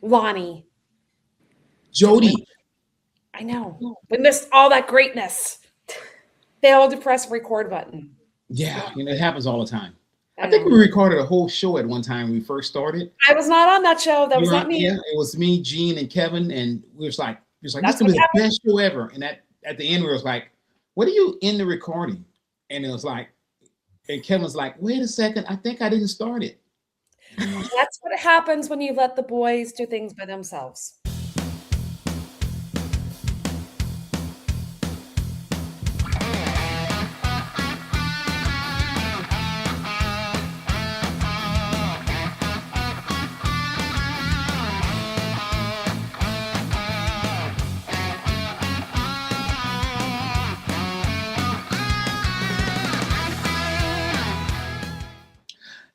Lonnie. Jody. I know. We missed all that greatness. Failed to press record button. Yeah, it happens all the time. I I think we know. recorded a whole show at one time when we first started. I was not on that show. That was not me. Yeah, it was me, Gene, and Kevin, and we was like, this is That's gonna what be the happened. best show ever. And at the end, we was like, what are you in the recording? And it was like, and Kevin was like, wait a second, I think I didn't start it. And I'm like, That's what happens when you let the boys do things by themselves.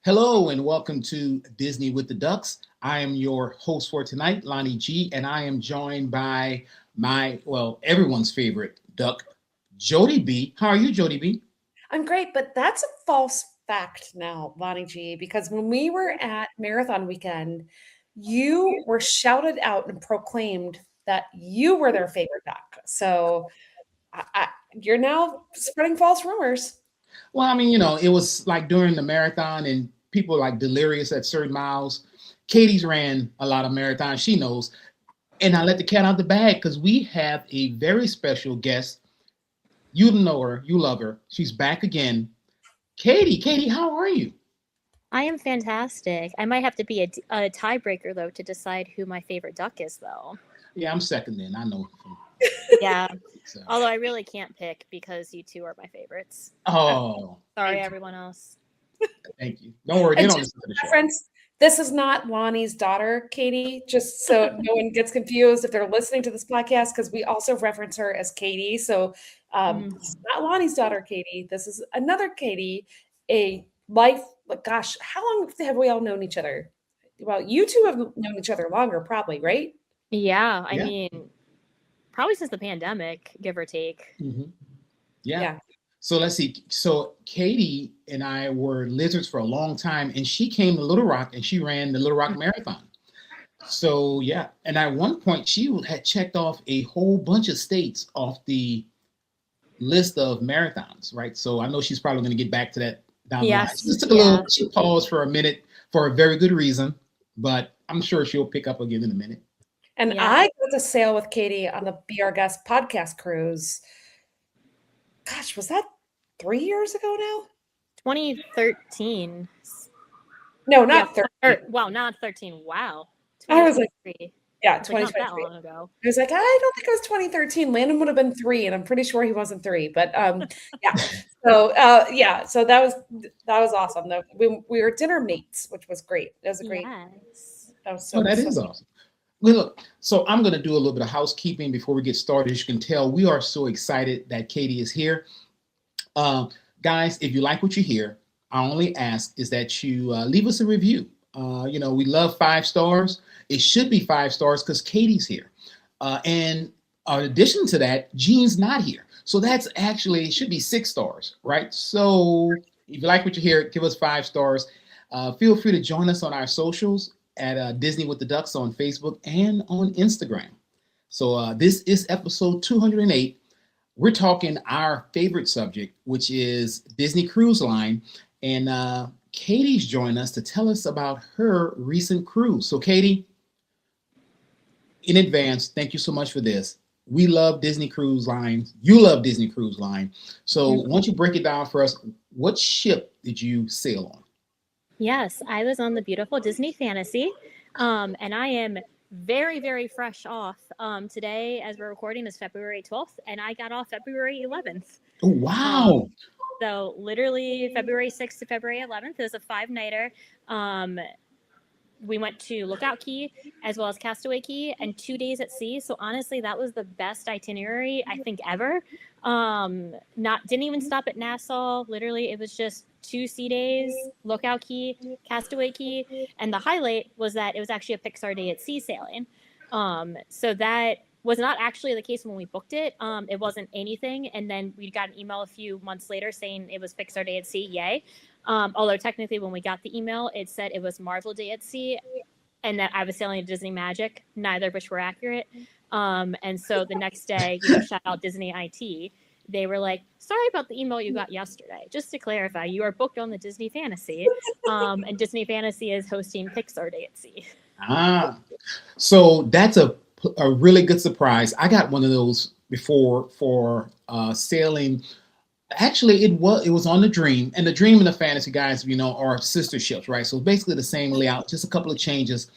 hello and welcome to Disney with the Ducks. I am your host for tonight, Lonnie G, and I am joined by everyone's favorite duck, Jody B. How are you, Jody B? I'm great, but that's a false fact now, Lonnie G, because when we were at Marathon Weekend, you were shouted out and proclaimed that you were their favorite duck. So you're now spreading false rumors. Well, I mean, it was like during the marathon and people like delirious at certain miles. Katie's ran a lot of marathons, she knows. And I let the cat out the bag because we have a very special guest. You know her, you love her. She's back again. Katie, how are you? I am fantastic. I might have to be a tiebreaker, though, to decide who my favorite duck is, though. Yeah, I'm second then. I know. Yeah. So. Although I really can't pick because you two are my favorites. Oh. Sorry, everyone else. Thank you. Don't worry. They don't listen to the show. Friends, this is not Lonnie's daughter, Katie, just so no one gets confused if they're listening to this podcast, because we also reference her as Katie. So it's not Lonnie's daughter, Katie. This is another Katie, gosh, how long have we all known each other? Well, you two have known each other longer, probably, right? Yeah, I mean, probably since the pandemic, give or take. Mm-hmm. Yeah. So let's see. So Katie and I were lizards for a long time, and she came to Little Rock and she ran the Little Rock Marathon. So yeah, and at one point she had checked off a whole bunch of states off the list of marathons, right? So I know she's probably going to get back to that down the line. She just took she paused for a minute for a very good reason, but I'm sure she'll pick up again in a minute. And I got to sail with Katie on the Be Our Guest podcast cruise. Gosh, was that 3 years ago now? 2013. No, not 13. Not 13. Wow. I was like, 2023. Not that long ago. I was like, I don't think it was 2013. Landon would have been 3, and I'm pretty sure he wasn't 3. But yeah. So so that was awesome. Though we were dinner mates, which was great. That was a great. Yes. That was so. That is awesome. Well, look, so I'm going to do a little bit of housekeeping before we get started. As you can tell, we are so excited that Katie is here. Guys, if you like what you hear, I only ask is that you leave us a review. We love 5 stars. It should be 5 stars because Katie's here. And in addition to that, Gene's not here. So that's actually, it should be 6 stars, right? So if you like what you hear, give us 5 stars. Feel free to join us on our socials at Disney with the Ducks on Facebook and on Instagram. So this is episode 208. We're talking our favorite subject, which is Disney Cruise Line. And Katie's joined us to tell us about her recent cruise. So Katie, in advance, thank you so much for this. We love Disney Cruise Line. You love Disney Cruise Line. So why don't you break it down for us? What ship did you sail on? Yes, I was on the beautiful Disney Fantasy, and I am very, very fresh off. Today, as we're recording, is February 12th, and I got off February 11th. Oh, wow. So literally February 6th to February 11th. It was a 5-nighter. We went to Lookout Key as well as Castaway Key and 2 days at sea. So honestly, that was the best itinerary I think ever. Didn't even stop at Nassau. Literally, it was just 2 sea days, Lookout Key, Castaway Key, and the highlight was that it was actually a Pixar day at sea sailing. So that was not actually the case when we booked it. It wasn't anything, and then we got an email a few months later saying it was Pixar day at sea. Yay! Although technically, when we got the email, it said it was Marvel day at sea. and that I was sailing to Disney Magic, neither of which were accurate. And so the next day, you know, shout out Disney IT, they were like, sorry about the email you got yesterday. Just to clarify, you are booked on the Disney Fantasy, and Disney Fantasy is hosting Pixar Day at Sea. Ah, so that's a really good surprise. I got one of those before for sailing. Actually, it was on the Dream, and the Dream and the Fantasy, guys, you know, are sister ships, right? So basically the same layout, just a couple of changes.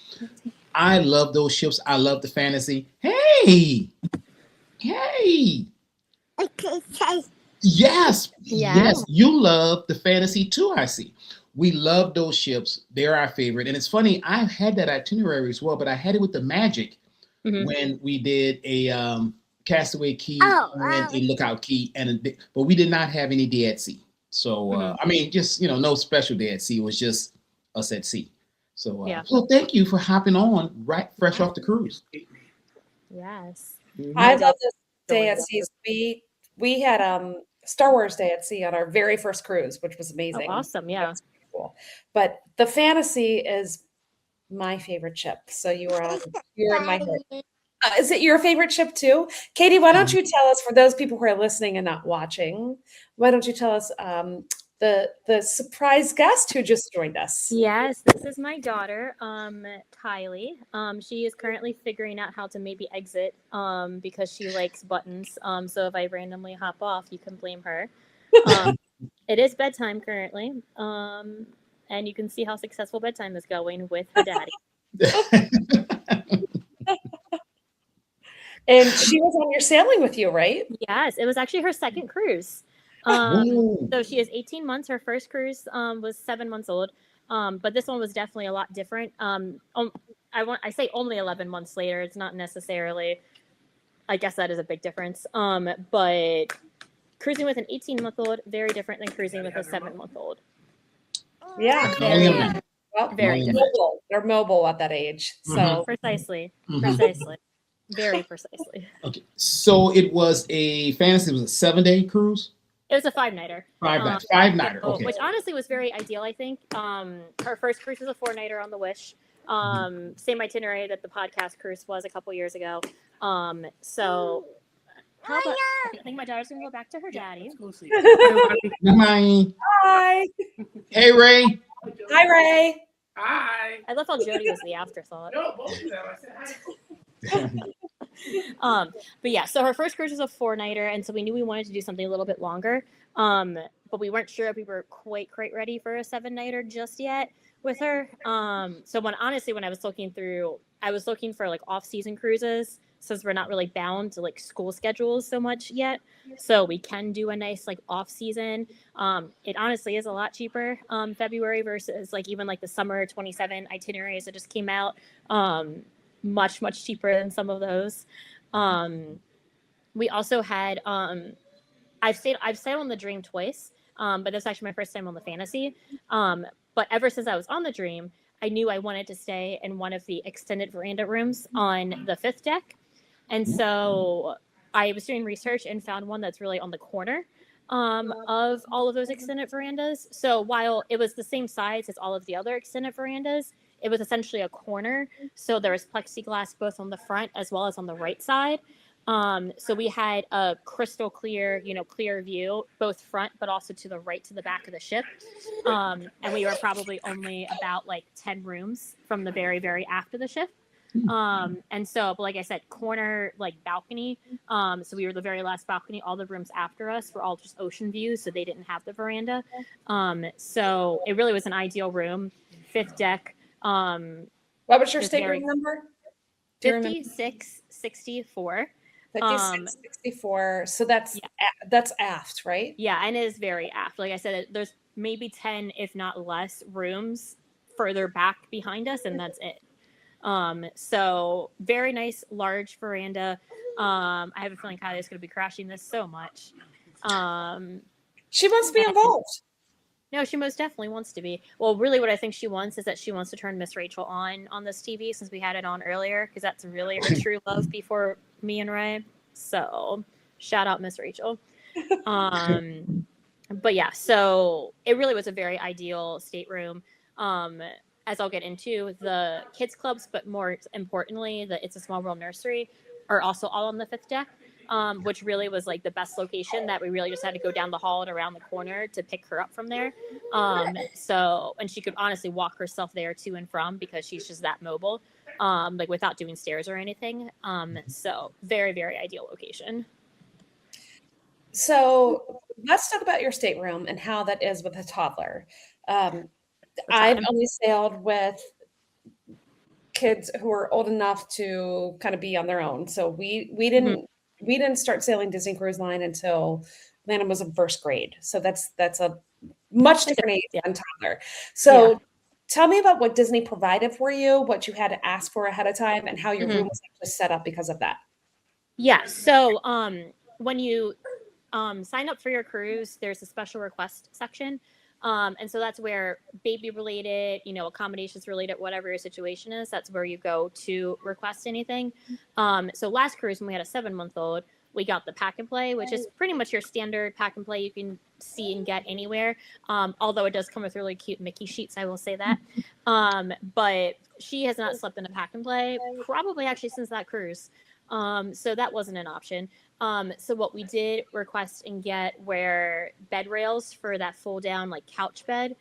I love those ships. I love the Fantasy. Hey, hey, yes, Yeah. yes, you love the Fantasy too. I see. We love those ships. They're our favorite, and it's funny. I've had that itinerary as well, but I had it with the Magic Mhm. when we did a Castaway Key and a Lookout Key, but we did not have any day at sea. So Mhm. I mean, just no special day at sea. It was just us at sea. So Yeah. so thank you for hopping on right fresh off the cruise. Yes. I My love dad this day at sea. We had Star Wars Day at Sea on our very first cruise, which was Oh, amazing. awesome. Yeah. That's cool. But the Fantasy is my favorite ship. So you're in my heart. Is it your favorite ship too? Katie, why don't you tell us, for those people who are listening and not watching, why don't you tell us the surprise guest who just joined us? Yes, this is my daughter, Kylie. She is currently figuring out how to maybe exit, because she likes buttons. So if I randomly hop off, you can blame her. It is bedtime currently. And you can see how successful bedtime is going with her daddy. And she was on your sailing with you, right? Yes, it was actually her second cruise. Whoa. So she is 18 months. Her first cruise was 7 months old, but this one was definitely a lot different. I say only 11 months later. It's not necessarily. I guess that is a big difference. But cruising with an 18-month-old very different than cruising with a 7-month-old. Yeah. I can only Very, imagine. Well, very Only different. mobile. They're mobile at that age. Mhm. So Precisely, Mhm. precisely, very precisely. Okay, so it was a Fantasy. It was a 7-day cruise. It was a 5-nighter. 5 nighter. So, Okay. which honestly was very ideal, I think. Her first cruise was a 4-nighter on the Wish. Same itinerary that the podcast cruise was a couple years ago. So, how about, I think my daughter's gonna go back to her daddy. Hi. hi. Hey, Ray. Hi, Ray. Hi. I love how Jody was the afterthought. No, both of them. I said hi. But yeah, so her first cruise was a 4-nighter, and so we knew we wanted to do something a little bit longer. But we weren't sure if we were quite ready for a 7-nighter just yet with her. So when I was looking through, I was looking for like off-season cruises, since we're not really bound to like school schedules so much yet. So we can do a nice like off-season. It honestly is a lot cheaper, February versus like even like the summer 27 itineraries that just came out. Much cheaper than some of those. We also had I've sailed on the Dream twice, but that's actually my first time on the Fantasy. But ever since I was on the Dream, I knew I wanted to stay in one of the extended veranda rooms on the 5th deck, and so I was doing research and found one that's really on the corner of all of those extended verandas. So while it was the same size as all of the other extended verandas, it was essentially a corner. So there was plexiglass both on the front as well as on the right side. So we had a crystal clear, clear view, both front, but also to the right, to the back of the ship. And we were probably only about like 10 rooms from the very, very aft of the ship. And so, but like I said, corner, like balcony. So we were the very last balcony. All the rooms after us were all just ocean views, so they didn't have the veranda. So it really was an ideal room. 5th deck. What was your Just stateroom very- number? Do you remember? 5664. 5664. So that's aft, right? Yeah, and it is very aft. Like I said, there's maybe 10, if not less, rooms further back behind us, and that's it. So very nice, large veranda. I have a feeling Kylie's going to be crashing this so much. She must be involved. No, she most definitely wants to be. Well, really what I think she wants is that she wants to turn Miss Rachel on this TV, since we had it on earlier, because that's really her true love before me and Ray. So shout out Miss Rachel. But yeah, so it really was a very ideal stateroom. as I'll get into, the kids clubs, but more importantly, the It's a Small World nursery are also all on the 5th deck, which really was like the best location that we really just had to go down the hall and around the corner to pick her up from there. And she could honestly walk herself there to and from because she's just that mobile, like without doing stairs or anything. So very, very ideal location. So let's talk about your stateroom and how that is with a toddler. I've only sailed with kids who are old enough to kind of be on their own. So we didn't start sailing Disney Cruise Line until Landon was in first grade. So that's a much different age than toddler. So tell me about what Disney provided for you, what you had to ask for ahead of time, and how your room was actually set up because of that. Yeah. So when you sign up for your cruise, there's a special request section. And so that's where baby related, accommodations related, whatever your situation is, that's where you go to request anything. So last cruise, when we had a 7-month-old, we got the pack and play, which is pretty much your standard pack and play you can see and get anywhere. Although it does come with really cute Mickey sheets, I will say that. But she has not slept in a pack and play, probably actually since that cruise. So that wasn't an option. So what we did request and get were bed rails for that fold down like couch bed.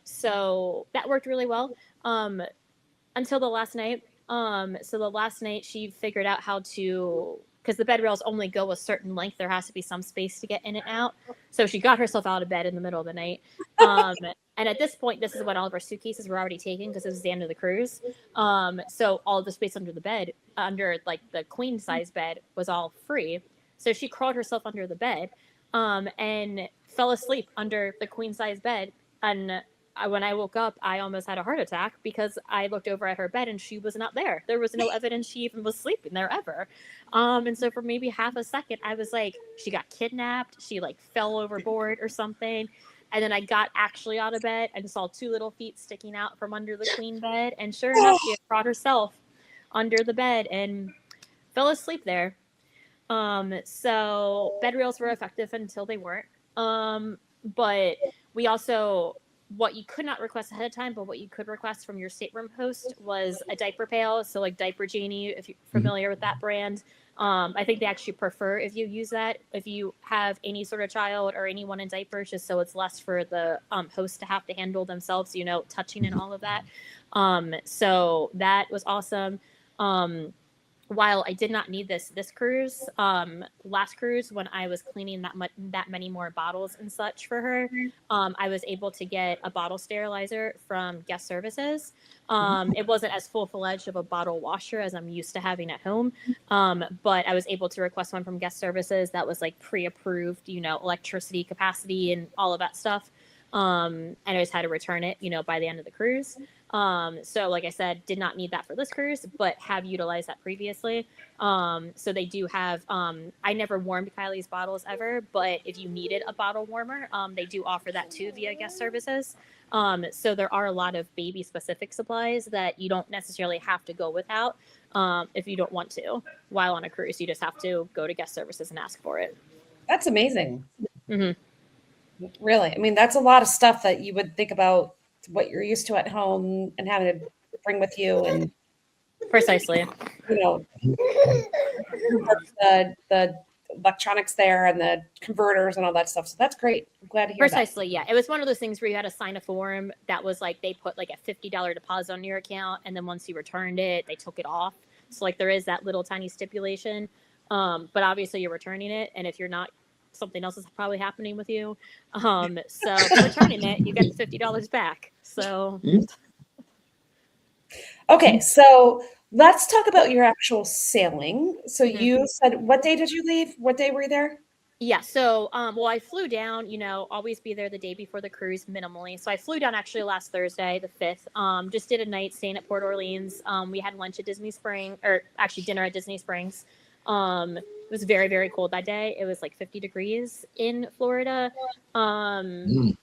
So that worked really well. Until the last night. So the last night she figured out how to, because the bed rails only go a certain length, there has to be some space to get in and out. So she got herself out of bed in the middle of the night. And at this point, this is when all of our suitcases were already taken because it was the end of the cruise. So all of the space under the bed, under like the queen size bed, was all free. So she crawled herself under the bed and fell asleep under the queen size bed. And when I woke up, I almost had a heart attack because I looked over at her bed and she was not there. There was no evidence she even was sleeping there ever. And so for maybe half a second, I was like, she got kidnapped. She like fell overboard or something. And then I got actually out of bed and saw 2 little feet sticking out from under the queen bed. And sure enough, she had brought herself under the bed and fell asleep there. So bed rails were effective until they weren't. But we also, what you could not request ahead of time, but what you could request from your stateroom host was a diaper pail. So like Diaper Genie, if you're familiar with that brand. I think they actually prefer if you use that, if you have any sort of child or anyone in diapers, just so it's less for the host to have to handle themselves, touching and all of that. So that was awesome. While I did not need this cruise, last cruise when I was cleaning that many more bottles and such for her, I was able to get a bottle sterilizer from Guest Services. It wasn't as full-fledged of a bottle washer as I'm used to having at home, but I was able to request one from Guest Services that was like pre-approved, electricity capacity and all of that stuff. And I just had to return it, by the end of the cruise. So like I said, did not need that for this cruise, but have utilized that previously. So they do have, I never warmed Kylie's bottles ever, but if you needed a bottle warmer, they do offer that too via Guest Services. So there are a lot of baby specific supplies that you don't necessarily have to go without. If you don't want to while on a cruise, you just have to go to Guest Services and ask for it. That's amazing. Mm-hmm. Really. I mean, that's a lot of stuff that you would think about what you're used to at home and having to bring with you. And precisely, the electronics there and the converters and all that stuff. So that's great. I'm glad to hear precisely that. Yeah, it was one of those things where you had to sign a form that was like they put like a $50 deposit on your account, and then once you returned it, they took it off. So like there is that little tiny stipulation, but obviously you're returning it, and if you're not, something else is probably happening with you. So for returning it, you get the $50 back. So okay, so let's talk about your actual sailing. So you said, what day did you leave? What day were you there? Yeah, so well, I flew down, always be there the day before the cruise minimally. So I flew down actually last Thursday, the 5th. Just did a night staying at Port Orleans. We had lunch at Disney Springs, or actually dinner at Disney Springs. It was very, very cold that day. It was like 50 degrees in Florida. Very,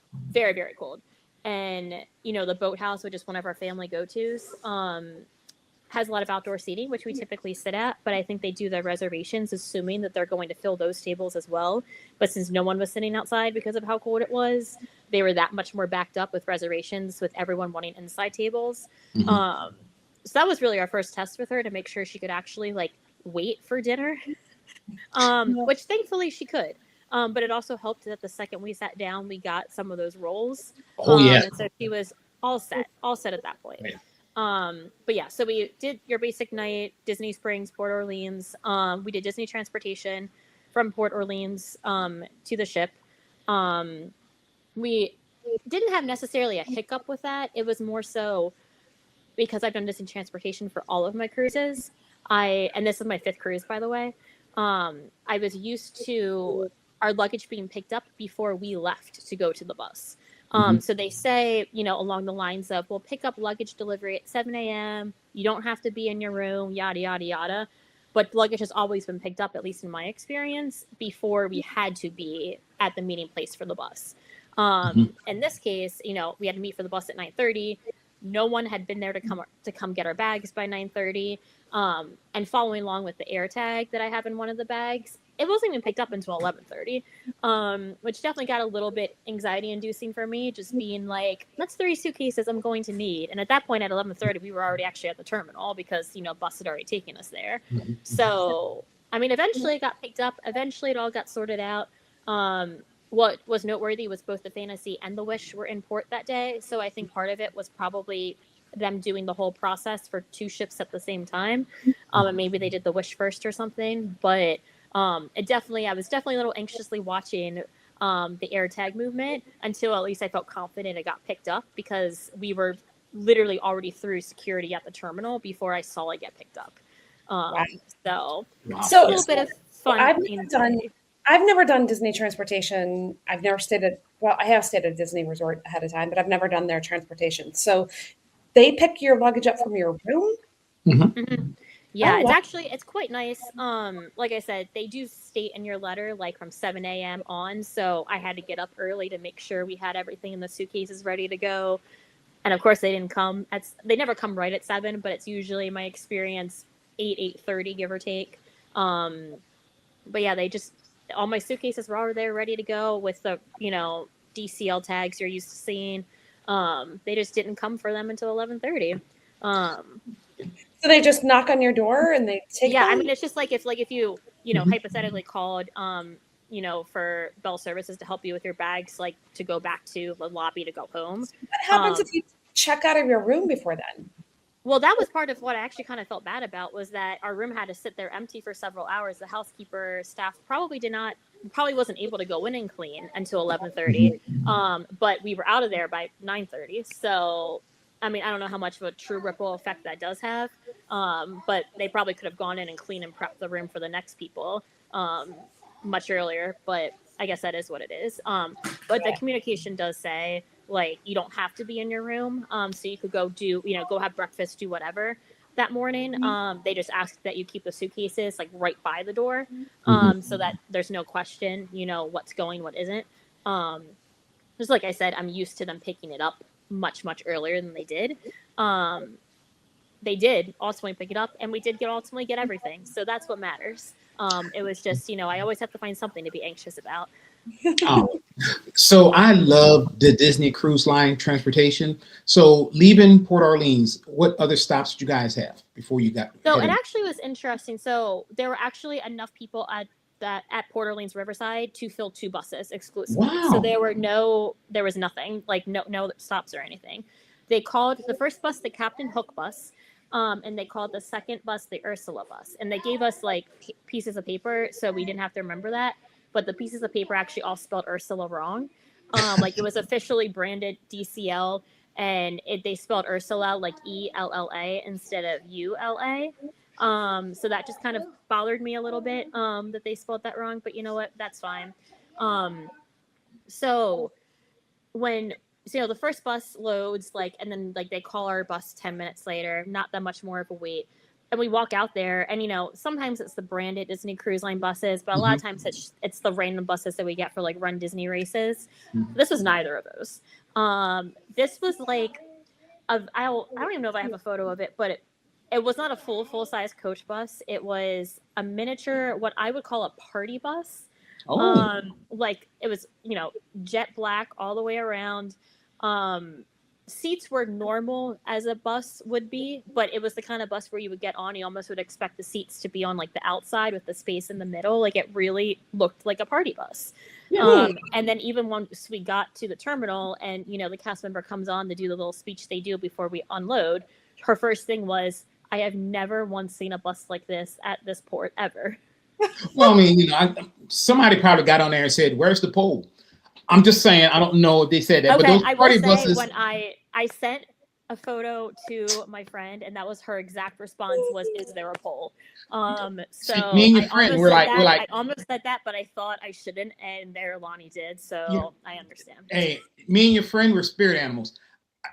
very cold. And, the boathouse, which is one of our family go-tos, has a lot of outdoor seating, which we typically sit at, but I think they do the reservations assuming that they're going to fill those tables as well. But since no one was sitting outside because of how cold it was, they were that much more backed up with reservations, with everyone wanting inside tables. Mhm. So that was really our first test with her, to make sure she could actually like wait for dinner, which thankfully she could. But it also helped that the second we sat down, we got some of those rolls. Oh yeah. And so she was all set at that point. Yeah. But yeah, so we did your basic night, Disney Springs, Port Orleans. We did Disney transportation from Port Orleans to the ship. We didn't have necessarily a hiccup with that. It was more so because I've done Disney transportation for all of my cruises. And this is my 5th cruise, by the way. I was used to our luggage being picked up before we left to go to the bus. So they say, along the lines of, we'll pick up luggage delivery at 7 a.m. You don't have to be in your room, yada, yada, yada. But luggage has always been picked up, at least in my experience, before we had to be at the meeting place for the bus. In this case, we had to meet for the bus at 9:30. No one had been there to come get our bags by 9:30. And following along with the air tag that I have in one of the bags, it wasn't even picked up until 11:30, which definitely got a little bit anxiety inducing for me, just being like, that's 3 suitcases I'm going to need. And at that point at 11:30, we were already actually at the terminal because, bus had already taken us there. So, I mean, eventually it got picked up. Eventually it all got sorted out. What was noteworthy was both the Fantasy and the Wish were in port that day. So I think part of it was probably them doing the whole process for 2 ships at the same time. And maybe they did the Wish first or something. But I was definitely a little anxiously watching the air tag movement until at least I felt confident it got picked up, because we were literally already through security at the terminal before I saw it get picked up. Wow. So Wow. a little bit of fun. I've never done Disney transportation. I've never stayed at, well, I have stayed at a Disney resort ahead of time, but I've never done their transportation. So they pick your luggage up from your room? Yeah, Oh, wow. it's quite nice. Like I said, they do state in your letter, like from 7 a.m. on. So I had to get up early to make sure we had everything in the suitcases ready to go. And of course they didn't come they never come right at 7, but it's usually, my experience, 8:30, give or take. But yeah, all my suitcases were already there ready to go with the, DCL tags you're used to seeing. They just didn't come for them until 11:30. So they just knock on your door and they take Yeah, them? I mean, it's just like if you, hypothetically called, for Bell Services to help you with your bags, like to go back to the lobby to go home. What happens if you check out of your room before then? Well, that was part of what I actually kind of felt bad about, was that our room had to sit there empty for several hours. The housekeeper staff probably wasn't able to go in and clean until 11:30. But we were out of there by 9:30. So, I mean, I don't know how much of a true ripple effect that does have. But they probably could have gone in and cleaned and prepped the room for the next people much earlier. But I guess that is what it is. But the communication does say, like, you don't have to be in your room. So you could go go have breakfast, do whatever that morning. They just ask that you keep the suitcases like right by the door, so that there's no question, what's going, what isn't. Just like I said, I'm used to them picking it up much, much earlier than they did. They did ultimately pick it up, and we did ultimately get everything. So that's what matters. It was just, I always have to find something to be anxious about. So I love the Disney Cruise Line transportation. So leaving Port Orleans, what other stops did you guys have before you got? So it actually was interesting. So there were actually enough people at Port Orleans Riverside to fill 2 buses exclusively. Wow. So there was nothing, like no stops or anything. They called the first bus the Captain Hook bus, and they called the second bus the Ursula bus, and they gave us like pieces of paper so we didn't have to remember that. But the pieces of paper actually all spelled Ursula wrong. Like it was officially branded DCL, and they spelled Ursula like ELLA instead of ULA. So that just kind of bothered me a little bit, that they spelled that wrong. But you know what? That's fine. So when the first bus loads, like, and then like they call our bus 10 minutes later, not that much more of a wait. And we walk out there, and sometimes it's the branded Disney Cruise Line buses, but a lot of times it's the random buses that we get for like Run Disney races. This was neither of those. This was like I don't even know if I have a photo of it, but it was not a full size coach bus. It was a miniature, what I would call a party bus. Oh, Like it was, jet black all the way around. Um, Seats were normal as a bus would be, but it was the kind of bus where you would get on, you almost would expect the seats to be on like the outside with the space in the middle. Like it really looked like a party bus. Hmm. And then even once we got to the terminal and, the cast member comes on to do the little speech they do before we unload, her first thing was, I have never once seen a bus like this at this port ever. well, I mean, somebody probably got on there and said, "Where's the pole?" I'm just saying, I don't know if they said that, but Okay, those I will party say buses. when I sent a photo to my friend, and that was her exact response was, "Is there a pole?" See, me So and your I friend, almost we're said like, that. I almost said that, but I thought I shouldn't, and there Lonnie did. you know, So I understand. hey, me and your friend were spirit animals.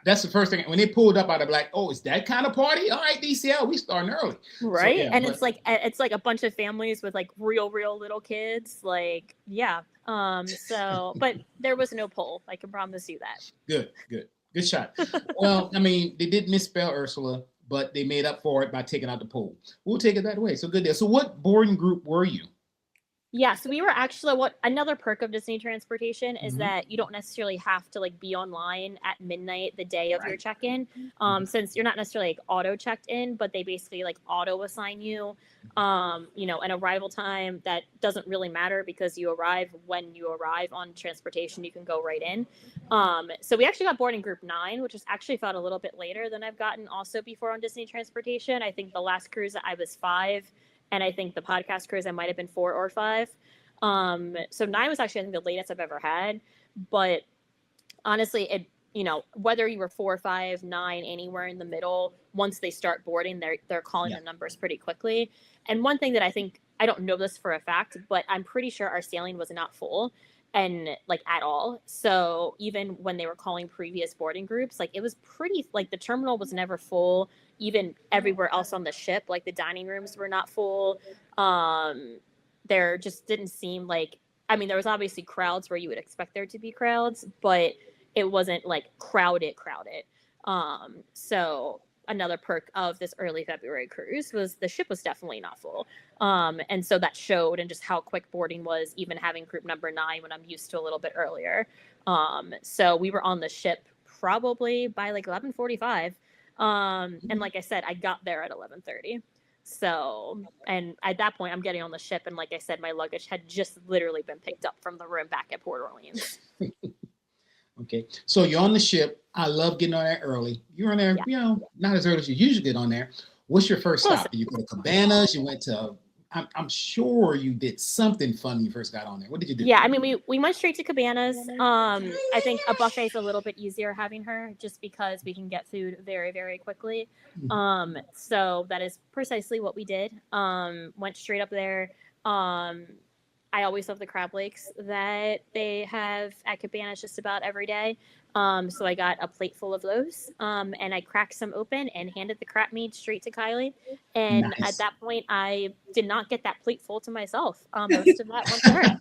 That's the first thing. When they pulled up, I'd be like, "Oh, it's that kind of party? All right, DCL, we starting early." So Right, yeah, and but it's like a bunch of families with like real little kids. Like yeah. So, but there was no pole. I can promise you that. good shot. Well, I mean, they did misspell Ursula, but they made up for it by taking out the pole. We'll take it that way. So good deal. So what boarding group were you? Yeah, so we were actually, what another perk of Disney transportation is Mhm. that you don't necessarily have to like be online at midnight the day of your Right. check-in. Mhm. Since you're not necessarily like auto checked in, but they basically like auto assign you an arrival time that doesn't really matter because you arrive when you arrive on transportation, you can go right in. So we actually got boarding group 9, which was actually felt a little bit later than I've gotten also before on Disney transportation. I think the last cruise that I was 5, and I think the podcast cruise I might have been 4 or 5. So 9 was actually, I think, the latest I've ever had. But honestly, whether you were 4, 5, 9, anywhere in the middle, once they start boarding, they're calling Yeah. the numbers pretty quickly. And one thing that I think, I don't know this for a fact, but I'm pretty sure our sailing was not full and like at all. So even when they were calling previous boarding groups, like it was pretty, like the terminal was never full. Even everywhere else on the ship, like the dining rooms were not full. There just didn't seem like, I mean, there was obviously crowds where you would expect there to be crowds, but it wasn't like crowded. So another perk of this early February cruise was the ship was definitely not full. And so that showed, and just how quick boarding was, even having group number 9 when I'm used to a little bit earlier. So we were on the ship probably by like 11:45. And like I said, I got there at 11:30. So, and at that point, I'm getting on the ship, and like I said, my luggage had just literally been picked up from the room back at Port Orleans. Okay. So you're on the ship. I love getting on there early. You're on there, Yeah. not as early as you usually get on there. What's your first Close. stop? Did you go to Cabanas? You went to, I'm sure you did something fun when you first got on there. What did you do? Yeah, I mean, we went straight to Cabanas. I think a buffet is a little bit easier having her just because we can get food very quickly. So that is precisely what we did. Went straight up there. I always love the crab legs that they have at Cabanas just about every day. So I got a plate full of those, and I cracked some open and handed the crab meat straight to Kylie. And at Nice. that point, I did not get that plate full to myself. Most of that went to her.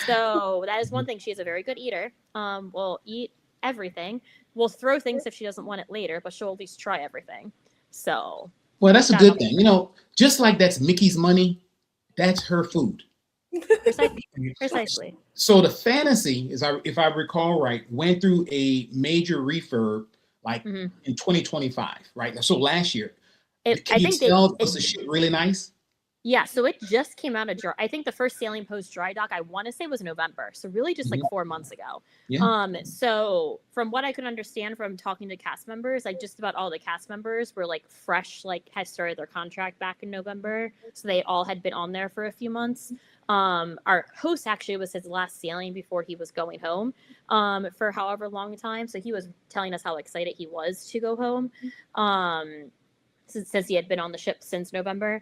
So that is one thing. She is a very good eater. Will eat everything. Will throw things if she doesn't want it later, but she'll at least try everything. So Well, that's a that good thing. Just like that's Mickey's money, that's her food. precisely. So the fantasy, if I recall right, went through a major refurb like Mm-hmm. in 2025, right? So last year. Can I you think tell was the shit really nice? yeah, so it just came out of dry. I think the first sailing post dry dock, I want to say, was November. So really just like Mhm. 4 months ago. Yeah. So from what I could understand from talking to cast members, like just about all the cast members were like fresh, like had started their contract back in November. So they all had been on there for a few months. Our host actually was his last sailing before he was going home for however long time. So he was telling us how excited he was to go home. Since he had been on the ship since November.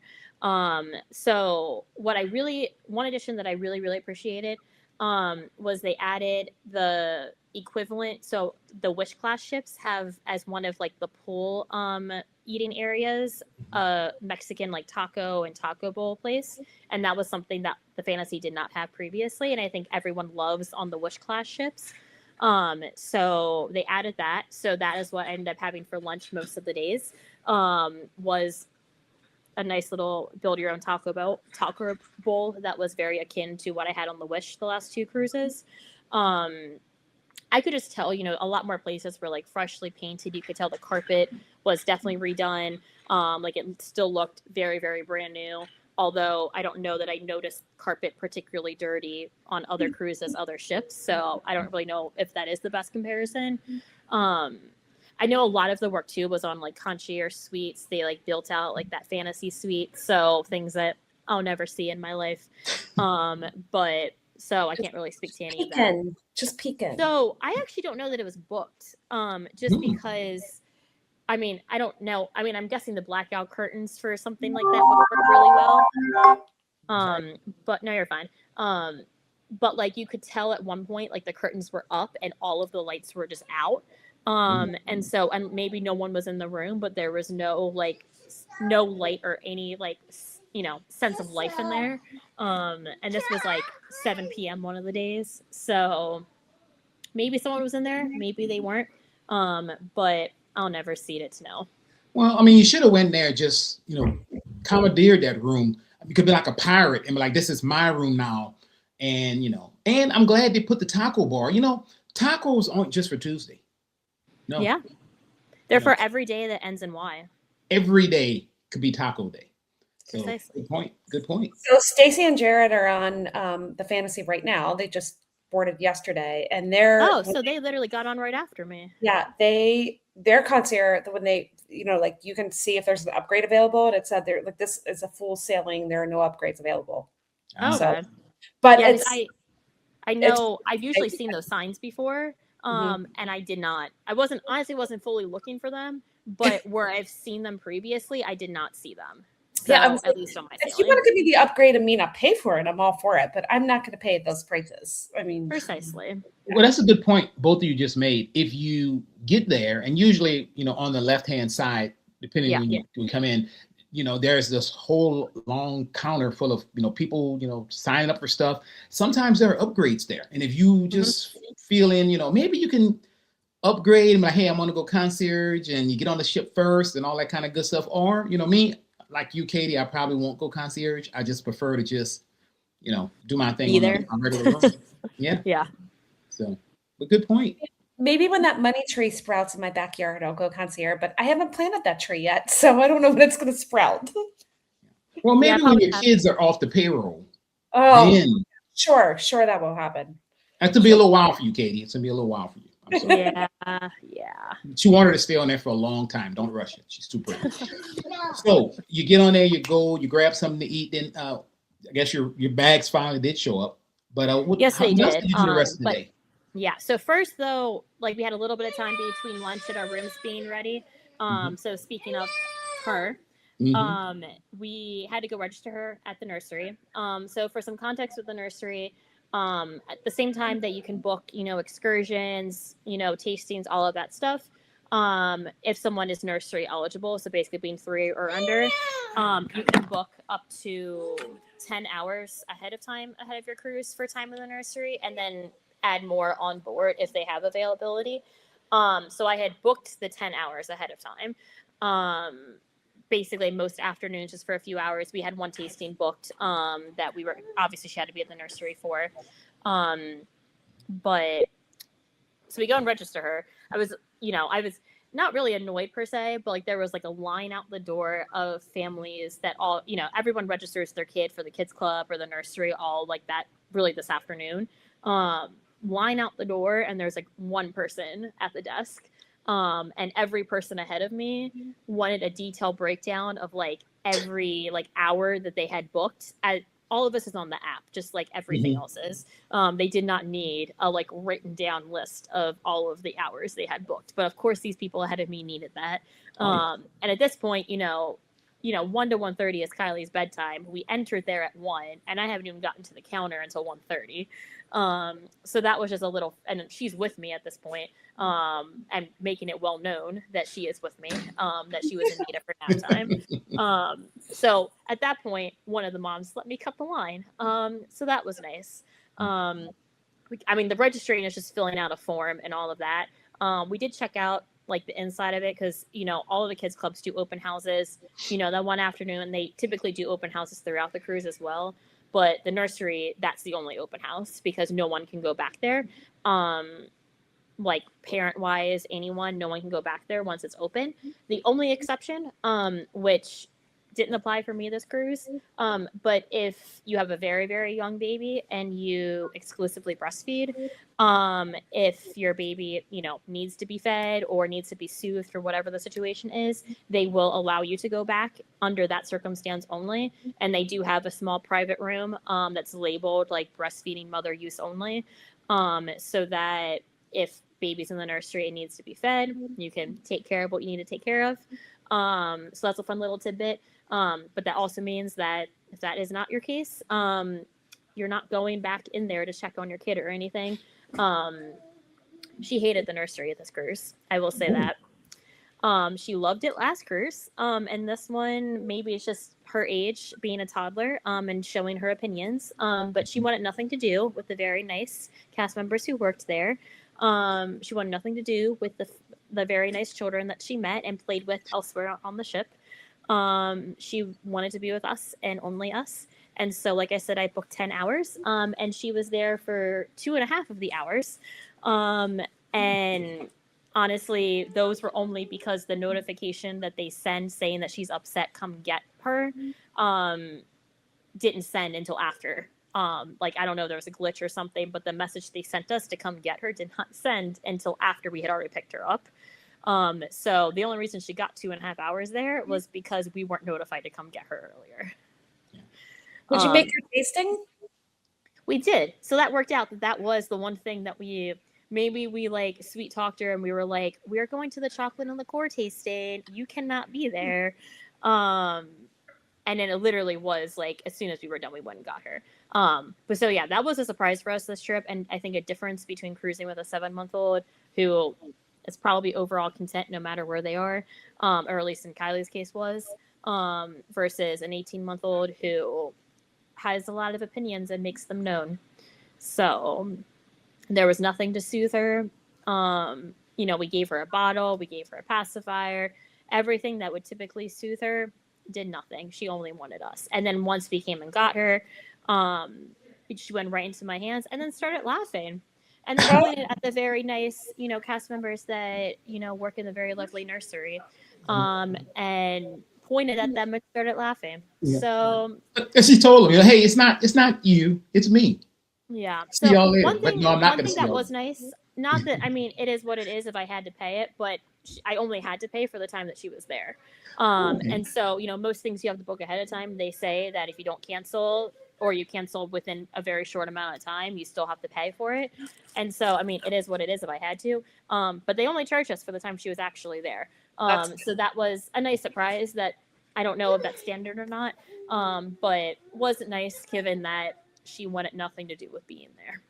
So one addition that I really appreciated was they added the equivalent. So the Wish class ships have as one of like the pool eating areas, Mexican like taco and taco bowl place. And that was something that the Fantasy did not have previously. And I think everyone loves on the Wish class ships. So they added that. So that is what I ended up having for lunch most of the days. was a nice little build your own taco bowl that was very akin to what I had on the Wish the last 2 cruises. I could just tell, a lot more places were like freshly painted. You could tell the carpet was definitely redone. Like it still looked very, very brand new. Although I don't know that I noticed carpet particularly dirty on other cruises, other ships. So I don't really know if that is the best comparison. I know a lot of the work too was on like concierge suites. They like built out like that fantasy suite. So things that I'll never see in my life. But so I can't really speak to any of that. Just peeking. So I actually don't know that it was booked. Just because, I mean, I don't know. I mean, I'm guessing the blackout curtains for something like that would work really well. But no, you're fine. But like you could tell at one point, like the curtains were up and all of the lights were just out. And so, and maybe no one was in the room, but there was no light or any like, sense of life in there. And this was like 7 p.m. one of the days. So maybe someone was in there, maybe they weren't. But I'll never see it to know. Well, I mean, you should have went there, just, commandeered that room. You could be like a pirate and be like, this is my room now. And, and I'm glad they put the taco bar. Tacos aren't just for Tuesday. No. Yeah. They're for every day that ends in Y. Every day could be taco day. So, precisely. Good point. So Stacy and Jared are on the fantasy right now. They just boarded yesterday, and so they literally got on right after me. Yeah, their concierge, when they, like you can see if there's an upgrade available, and it said they're like, this is a full sailing. There are no upgrades available. Oh, so, God. But yeah, I know I've usually seen those signs before. And I honestly wasn't fully looking for them, but where I've seen them previously, I did not see them. So, yeah, at least on my if you want to give me the upgrade and me not pay for it, I'm all for it, but I'm not going to pay those prices. I mean, precisely. Well, that's a good point both of you just made. If you get there, and usually, on the left-hand side, depending when you come in, there's this whole long counter full of, people, signing up for stuff. Sometimes there are upgrades there. And if you just feel in, maybe you can upgrade and be like, hey, I'm going to go concierge, and you get on the ship first and all that kind of good stuff. Or, me, like you, Katie, I probably won't go concierge. I just prefer to just, do my thing on regular room. Yeah. Yeah. So, but good point. Maybe when that money tree sprouts in my backyard, I'll go concierge, but I haven't planted that tree yet, so I don't know when it's going to sprout. Well, maybe when your kids are off the payroll. Oh, then, sure, that will happen. That's to be a little while for you, Katie. It's going to be a little while for you. I'm sorry. Yeah. She wanted to stay on there for a long time. Don't rush it. She's too pretty. So you get on there, you grab something to eat. Then I guess your bags finally did show up. But yes, they did. What else did you do the rest of the day? Yeah. So first, though, like we had a little bit of time between lunch and our rooms being ready. So speaking of her, we had to go register her at the nursery. So for some context with the nursery, at the same time that you can book, excursions, tastings, all of that stuff. If someone is nursery eligible, so basically being 3 or under, you can book up to 10 hours ahead of your cruise for time in the nursery, and then add more on board if they have availability. So I had booked the 10 hours ahead of time. Basically most afternoons, just for a few hours. We had one tasting booked that we were, obviously she had to be at the nursery for. But so we go and register her. I was not really annoyed per se, but like there was like a line out the door of families that all, everyone registers their kid for the kids club or the nursery all like that really this afternoon. Line out the door, and there's like one person at the desk. And every person ahead of me wanted a detailed breakdown of like every like hour that they had booked. All of this is on the app, just like everything else is. They did not need a like written down list of all of the hours they had booked. But of course, these people ahead of me needed that. And at this point, 1 to 1:30 is Kylie's bedtime. We entered there at 1, and I haven't even gotten to the counter until 1:30. So that was just a little, and she's with me at this point, and making it well known that she is with me, that she was in need of her nap time. So at that point, one of the moms let me cut the line. So that was nice. The registering is just filling out a form and all of that. We did check out like the inside of it, because all of the kids clubs do open houses. That one afternoon, they typically do open houses throughout the cruise as well. But the nursery, that's the only open house because no one can go back there. Like parent wise, anyone, no one can go back there once it's open. The only exception, which didn't apply for me this cruise, but if you have a very, very young baby and you exclusively breastfeed, if your baby, needs to be fed or needs to be soothed or whatever the situation is, they will allow you to go back under that circumstance only. And they do have a small private room that's labeled like breastfeeding mother use only, so that if baby's in the nursery and needs to be fed, you can take care of what you need to take care of. So that's a fun little tidbit. But that also means that if that is not your case, you're not going back in there to check on your kid or anything. She hated the nursery at this cruise. I will say that. She loved it last cruise. And this one, maybe it's just her age, being a toddler, and showing her opinions. But she wanted nothing to do with the very nice cast members who worked there. She wanted nothing to do with the very nice children that she met and played with elsewhere on the ship. She wanted to be with us and only us. And so, like I said, I booked 10 hours, and she was there for 2.5 of the hours. And honestly, those were only because the notification that they send saying that she's upset, come get her, didn't send until after. Like, I don't know, there was a glitch or something, but the message they sent us to come get her did not send until after we had already picked her up. So the only reason she got 2.5 hours there was because we weren't notified to come get her earlier. Did you make her tasting? We did. So that worked out. That was the one thing that we like sweet talked her and we were like, we're going to the chocolate and liqueur tasting. You cannot be there. And then it literally was like, as soon as we were done, we went and got her. But so yeah, that was a surprise for us this trip. And I think a difference between cruising with a 7-month-old who is probably overall content no matter where they are, or at least in Kylie's case was, versus an 18-month-old who has a lot of opinions and makes them known. So there was nothing to soothe her. We gave her a bottle, we gave her a pacifier, everything that would typically soothe her did nothing. She only wanted us. And then once we came and got her, she went right into my hands and then started laughing. And then pointed at the very nice, cast members that, work in the very lovely nursery, and pointed at them and started laughing. Yeah. So she told him, hey, it's not you, it's me. Yeah. See y'all later. One thing, but no, I'm not going to see that y'all. was nice. Not that, I mean, it is what it is if I had to pay it, but I only had to pay for the time that she was there. Okay. And so, most things you have to book ahead of time. They say that if you don't cancel or you cancel within a very short amount of time, you still have to pay for it. And so, I mean, it is what it is if I had to. But they only charged us for the time she was actually there. So that was a nice surprise that I don't know if that's standard or not, but was nice given that she wanted nothing to do with being there.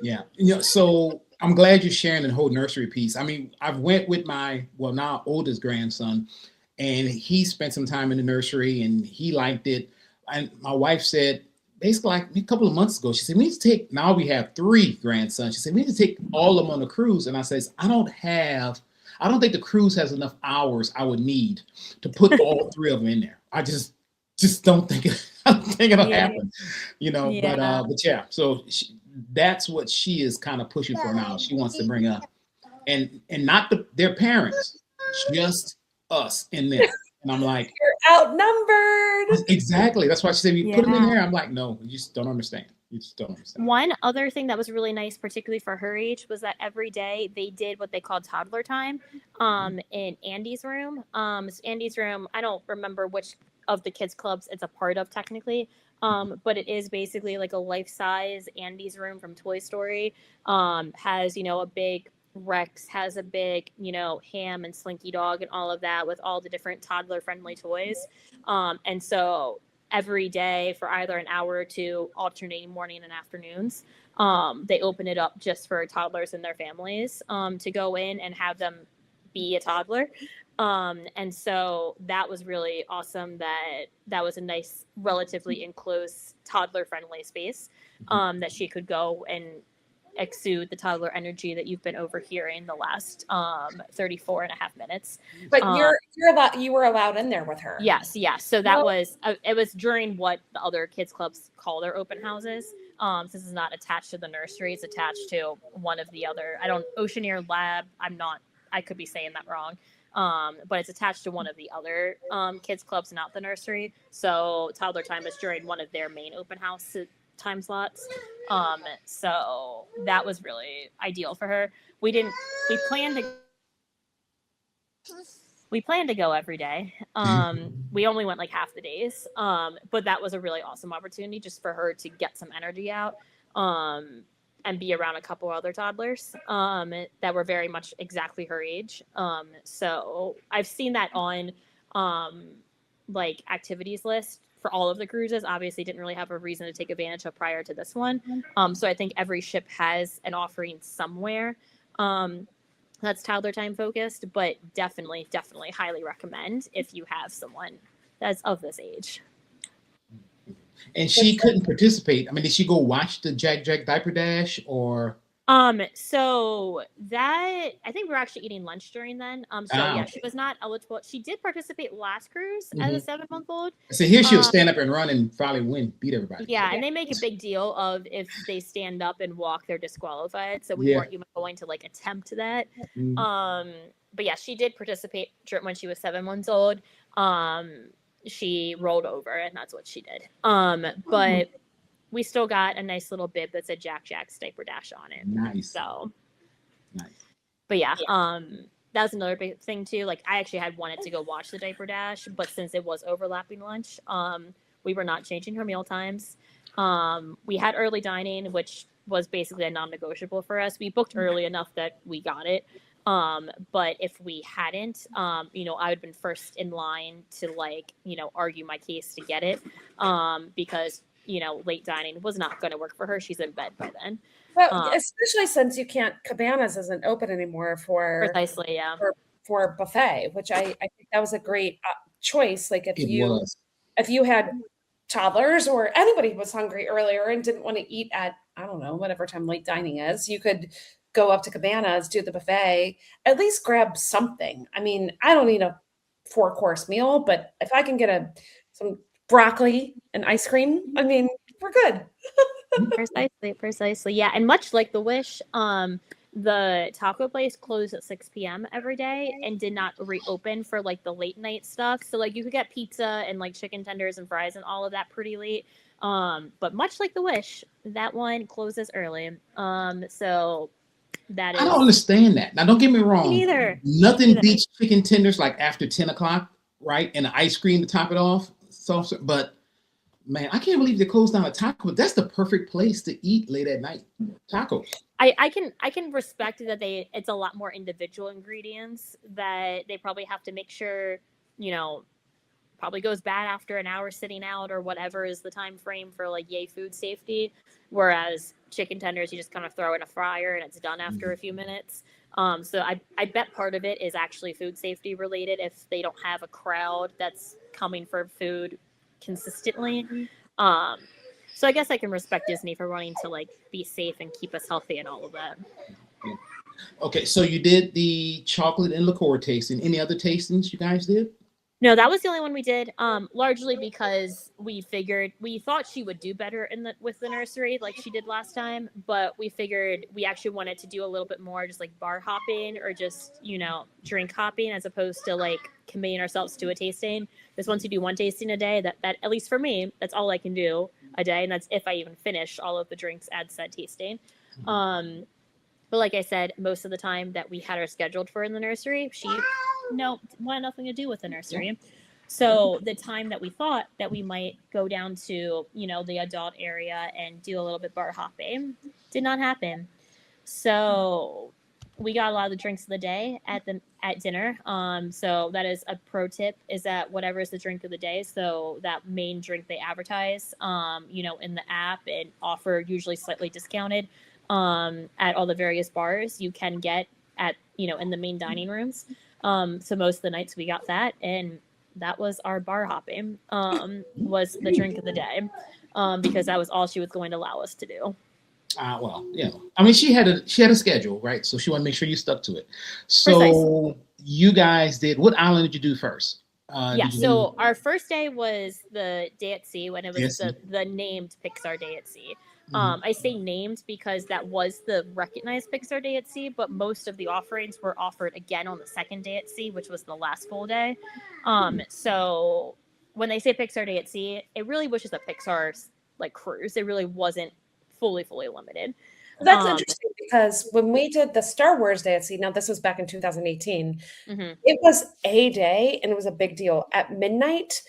Yeah. So I'm glad you're sharing the whole nursery piece. I mean, I've went with my, now oldest grandson, and he spent some time in the nursery and he liked it. And my wife said, basically like a couple of months ago, she said, we need to take, now we have 3 grandsons. She said, we need to take all of them on a cruise. And I says, I don't think the cruise has enough hours I would need to put all 3 of them in there. I just don't think it'll happen, Yeah. But yeah. So that's what she is kind of pushing for now. She wants to bring up, and not their parents, just us in there. And I'm like, you're outnumbered. Exactly. That's why she said we put them in there. I'm like, no, you just don't understand. One other thing that was really nice, particularly for her age, was that every day they did what they called toddler time in Andy's room. So Andy's room, I don't remember which of the kids clubs it's a part of technically, but it is basically like a life-size Andy's room from Toy Story. Has a big Rex, has a big Ham and Slinky Dog and all of that with all the different toddler friendly toys, and so every day for either an hour or 2 alternating morning and afternoons, they open it up just for toddlers and their families to go in and have them be a toddler. And so that was really awesome that was a nice, relatively enclosed toddler friendly space that she could go and exude the toddler energy that you've been overhearing the last 34 and a half minutes. But you were allowed in there with her. Yes. So that was it was during what the other kids clubs call their open houses. This is not attached to the nursery; it's attached to one of the other. Oceaneer Lab. I could be saying that wrong. But it's attached to one of the other kids clubs, not the nursery. So toddler time is during one of their main open house time slots. So that was really ideal for her. We planned to go every day. We only went like half the days. But that was a really awesome opportunity just for her to get some energy out. And be around a couple other toddlers that were very much exactly her age. So I've seen that on like activities list for all of the cruises. Obviously didn't really have a reason to take advantage of prior to this one. So I think every ship has an offering somewhere that's toddler time focused, but definitely highly recommend if you have someone that's of this age. And she couldn't participate. I mean, did she go watch the Jack Diaper Dash or? So that I think we were actually eating lunch during then. Yeah, she was not eligible. She did participate last cruise as a 7-month-old. So here she'll stand up and run and probably beat everybody. Yeah, and they make a big deal of if they stand up and walk, they're disqualified. So we weren't even going to like attempt that. But yeah, she did participate when she was 7 months old. She rolled over and that's what she did. But we still got a nice little bib that said Jack's Diaper Dash on it. Nice. So nice. But yeah, that was another big thing too. Like I actually had wanted to go watch the Diaper Dash, but since it was overlapping lunch, we were not changing her meal times. We had early dining, which was basically a non-negotiable for us. We booked early enough that we got it. But if we hadn't, I would have been first in line to argue my case to get it. Because, late dining was not going to work for her. She's in bed by then. Well, especially since Cabanas isn't open anymore precisely, yeah. For buffet, which I think that was a great choice. Like if you had toddlers or anybody who was hungry earlier and didn't want to eat at, I don't know, whatever time late dining is, you could go up to Cabanas, do the buffet, at least grab something. I mean, I don't need a 4-course meal, but if I can get some broccoli and ice cream, I mean, we're good. Precisely. Yeah. And much like the Wish, the taco place closed at 6 p.m. every day and did not reopen for like the late night stuff. So like you could get pizza and like chicken tenders and fries and all of that pretty late. But much like the Wish, that one closes early. So that is. I don't understand that. Now, don't get me wrong. Me neither. Nothing beats chicken tenders like after 10 o'clock, right? And the ice cream to top it off. But man, I can't believe they closed down a taco. That's the perfect place to eat late at night. Tacos. I can respect that it's a lot more individual ingredients that they probably have to make sure, probably goes bad after an hour sitting out or whatever is the time frame for like food safety. Whereas chicken tenders, you just kind of throw in a fryer and it's done after a few minutes. So I bet part of it is actually food safety related if they don't have a crowd that's coming for food consistently. So I guess I can respect Disney for wanting to like be safe and keep us healthy and all of that. Okay, so you did the chocolate and liqueur tasting. Any other tastings you guys did? No, that was the only one we did. Largely because we thought she would do better with the nursery like she did last time, but we figured we actually wanted to do a little bit more just like bar hopping or just, drink hopping as opposed to like committing ourselves to a tasting. Because once you do one tasting a day, that at least for me, that's all I can do a day, and that's if I even finish all of the drinks at said tasting. But like I said, most of the time that we had her scheduled for in the nursery, she wanted nothing to do with the nursery. So the time that we thought that we might go down to, the adult area and do a little bit bar hopping did not happen. So we got a lot of the drinks of the day at dinner. So that is a pro tip, is that whatever is the drink of the day, so that main drink they advertise, in the app and offer usually slightly discounted at all the various bars you can get at, in the main dining rooms. So most of the nights we got that, and that was our bar hopping, was the drink of the day, because that was all she was going to allow us to do. Well, I mean, she had a schedule, right? So she wanted to make sure you stuck to it. Precisely. So you guys did. What island did you do first? Yeah, Did you do so our first day was the day at sea when it was DSC? the named Pixar Day at Sea. Mhm. I say named because that was the recognized Pixar Day at Sea, but most of the offerings were offered again on the second day at sea, which was the last full day. So when they say Pixar Day at Sea, it really was just a Pixar like cruise. It really wasn't fully limited. That's Um, interesting because when we did the Star Wars Day at Sea, now this was back in 2018, mhm. it was a day and it was a big deal. At midnight,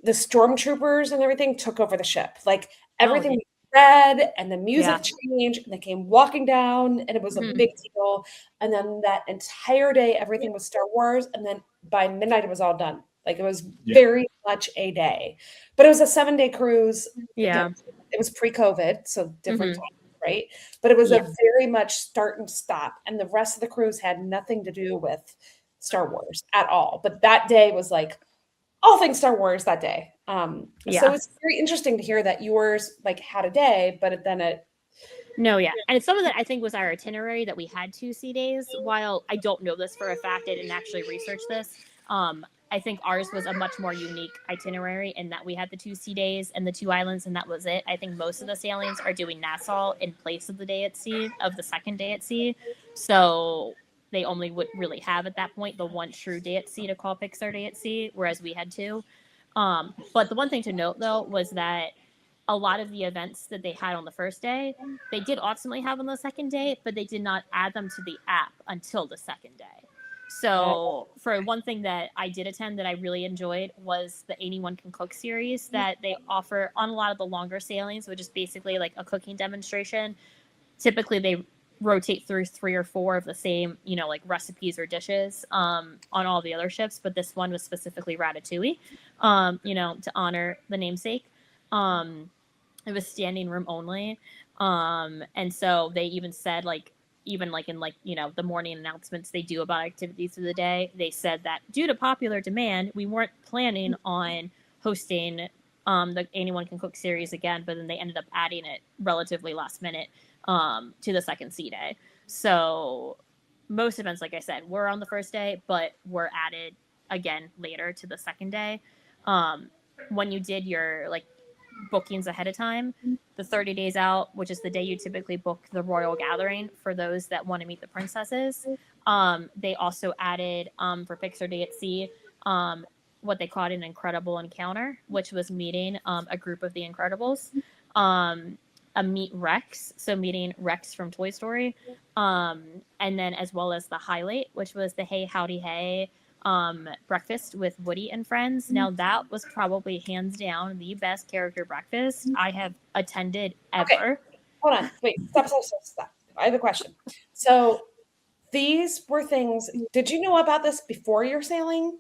the stormtroopers and everything took over the ship. Like Oh everything yeah, was red and the yeah. music changed and they came walking down and it was a Mhm. big deal. And then that entire day, everything was Star Wars. And then by midnight, it was all done. Like it was Yeah. very much a day, but it was a 7-day cruise. Again, Yeah. it was pre-COVID, so different Mhm. time, right? But it was Yeah. a very much start and stop. And the rest of the cruise had nothing to do with Star Wars at all. But that day was like, all things Star Wars that day. So Yeah. it's very interesting to hear that yours like had a day, but then it. No, yeah. And some of that I think was our itinerary that we had 2 sea days. While I don't know this for a fact, I didn't actually research this. I think ours was a much more unique itinerary in that we had the 2 sea days and the 2 islands, and that was it. I think most of the sailings are doing Nassau in place of the day at sea, of the second day at sea. So they only would really have at that point the one true day at sea to call Pixar Day at Sea, whereas we had two. But the one thing to note though was that a lot of the events that they had on the first day, they did ultimately have on the second day, but they did not add them to the app until the second day. So, for one thing that I did attend that I really enjoyed was the 81 Can Cook series that they offer on a lot of the longer sailings, which is basically like a cooking demonstration. Typically, they rotate through 3 or 4 of the same, like recipes or dishes on all the other ships, but this one was specifically ratatouille, to honor the namesake. Um, it was standing room only. And so they even said like even like in like the morning announcements they do about activities of the day, they said that due to popular demand we weren't planning on hosting the Anyone Can Cook series again, but then they ended up adding it relatively last minute to the second sea day. So most events, like I said, were on the first day but were added again later to the second day. When you did your like bookings ahead of time, the 30 days out, which is the day you typically book the royal gathering for those that want to meet the princesses. They also added for Pixar Day at Sea what they called an incredible encounter, which was meeting a group of the Incredibles. A meet Rex, so meeting Rex from Toy Story, and then as well as the highlight, which was the Hey Howdy Hey breakfast with Woody and friends. Now that was probably hands down the best character breakfast I have attended Okay, ever. hold on. Wait, stop. I have a question. So these were things. Did you know about this before your sailing?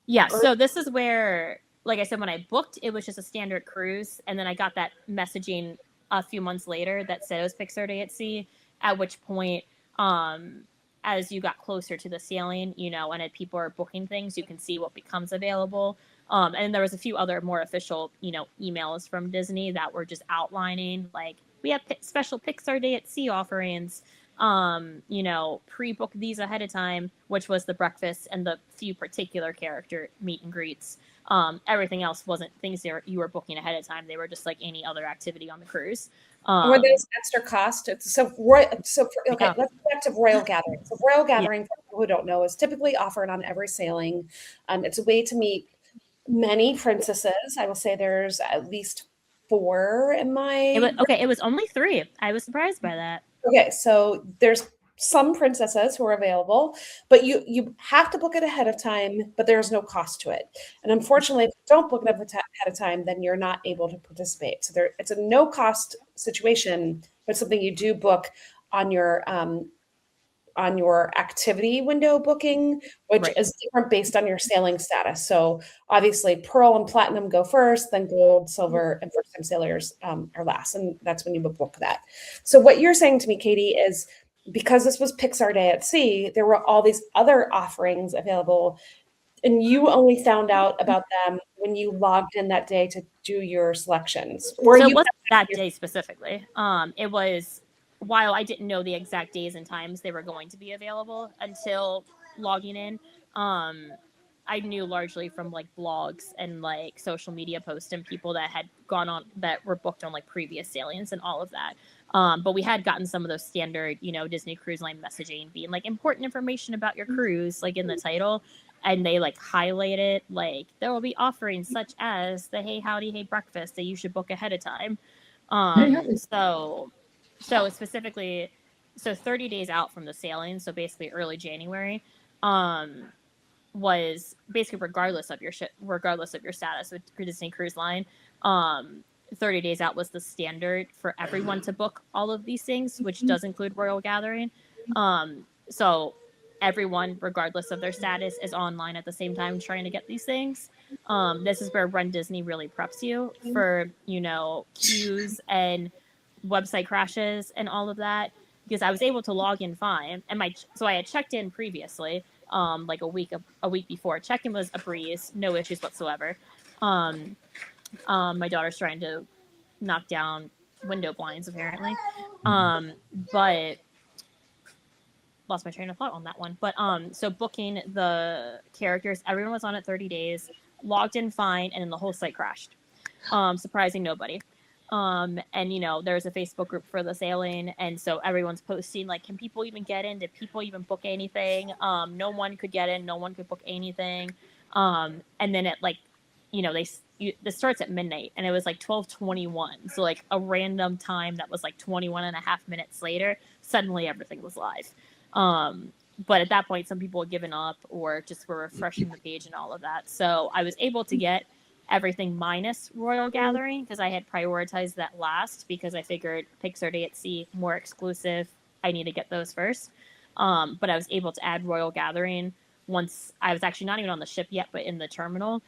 Yeah, Or so this is where, like I said, when I booked, it was just a standard cruise, and then I got that messaging a few months later that said it was Pixar Day at Sea. At which point, um, as you got closer to the sailing, and as people are booking things, you can see what becomes available. And there was a few other more official, emails from Disney that were just outlining like we have special Pixar Day at Sea offerings. Pre-book these ahead of time, which was the breakfast and the few particular character meet and greets. Everything else wasn't things you were booking ahead of time. They were just like any other activity on the cruise. were those extra cost? Okay, Yeah, let's go back to Royal Gathering. So Royal yeah. Gathering, for people who don't know, is typically offered on every sailing. It's a way to meet many princesses. I will say there's at least four in It was my. okay. It was only 3. I was surprised by that. Okay, so there's some princesses who are available, but you have to book it ahead of time, but there's no cost to it. And unfortunately, if you don't book it ahead of time, then you're not able to participate. So it's a no cost situation, but something you do book on your activity window booking, which Right. is different based on your sailing status. So obviously, Pearl and Platinum go first, then Gold, Silver, and First Time Sailors are last, and that's when you book that. So what you're saying to me, Katie, is because this was Pixar Day at Sea, there were all these other offerings available, and you only found out about them when you logged in that day to do your selections, or So it you. wasn't that day specifically. It was while I didn't know the exact days and times they were going to be available until logging in, I knew largely from like blogs and like social media posts and people that had gone on that were booked on like previous sailings and all of that. But we had gotten some of those standard, Disney Cruise Line messaging being like important information about your cruise, like in the title. And they like highlight it, like there will be offerings such as the Hey Howdy Hey breakfast that you should book ahead of time. So specifically, so 30 days out from the sailing, so basically early January, was basically regardless of your status with Disney Cruise Line. 30 days out was the standard for everyone to book all of these things, which does include Royal Gathering. So everyone, regardless of their status, is online at the same time trying to get these things. This is where Run Disney really preps you for, queues and website crashes and all of that, because I was able to log in fine, and so I had checked in previously, like a week before. Check-in was a breeze, no issues whatsoever. My daughter's trying to knock down window blinds apparently, but lost my train of thought on that one. But so booking the characters, everyone was on it 30 days, logged in fine, and then the whole site crashed, surprising nobody. And there's a Facebook group for the sailing, and so everyone's posting like, can people even get in? Did people even book anything? No one could get in, no one could book anything. And then it like, this starts at midnight, and it was like 12:21, so like a random time that was like 21 and a half minutes later, suddenly everything was live. But at that point, some people had given up or just were refreshing the page and all of that. So I was able to get everything minus Royal Gathering because I had prioritized that last, because I figured Pixar Day at Sea, more exclusive, I need to get those first. But I was able to add Royal Gathering once I was actually not even on the ship yet, but in the terminal,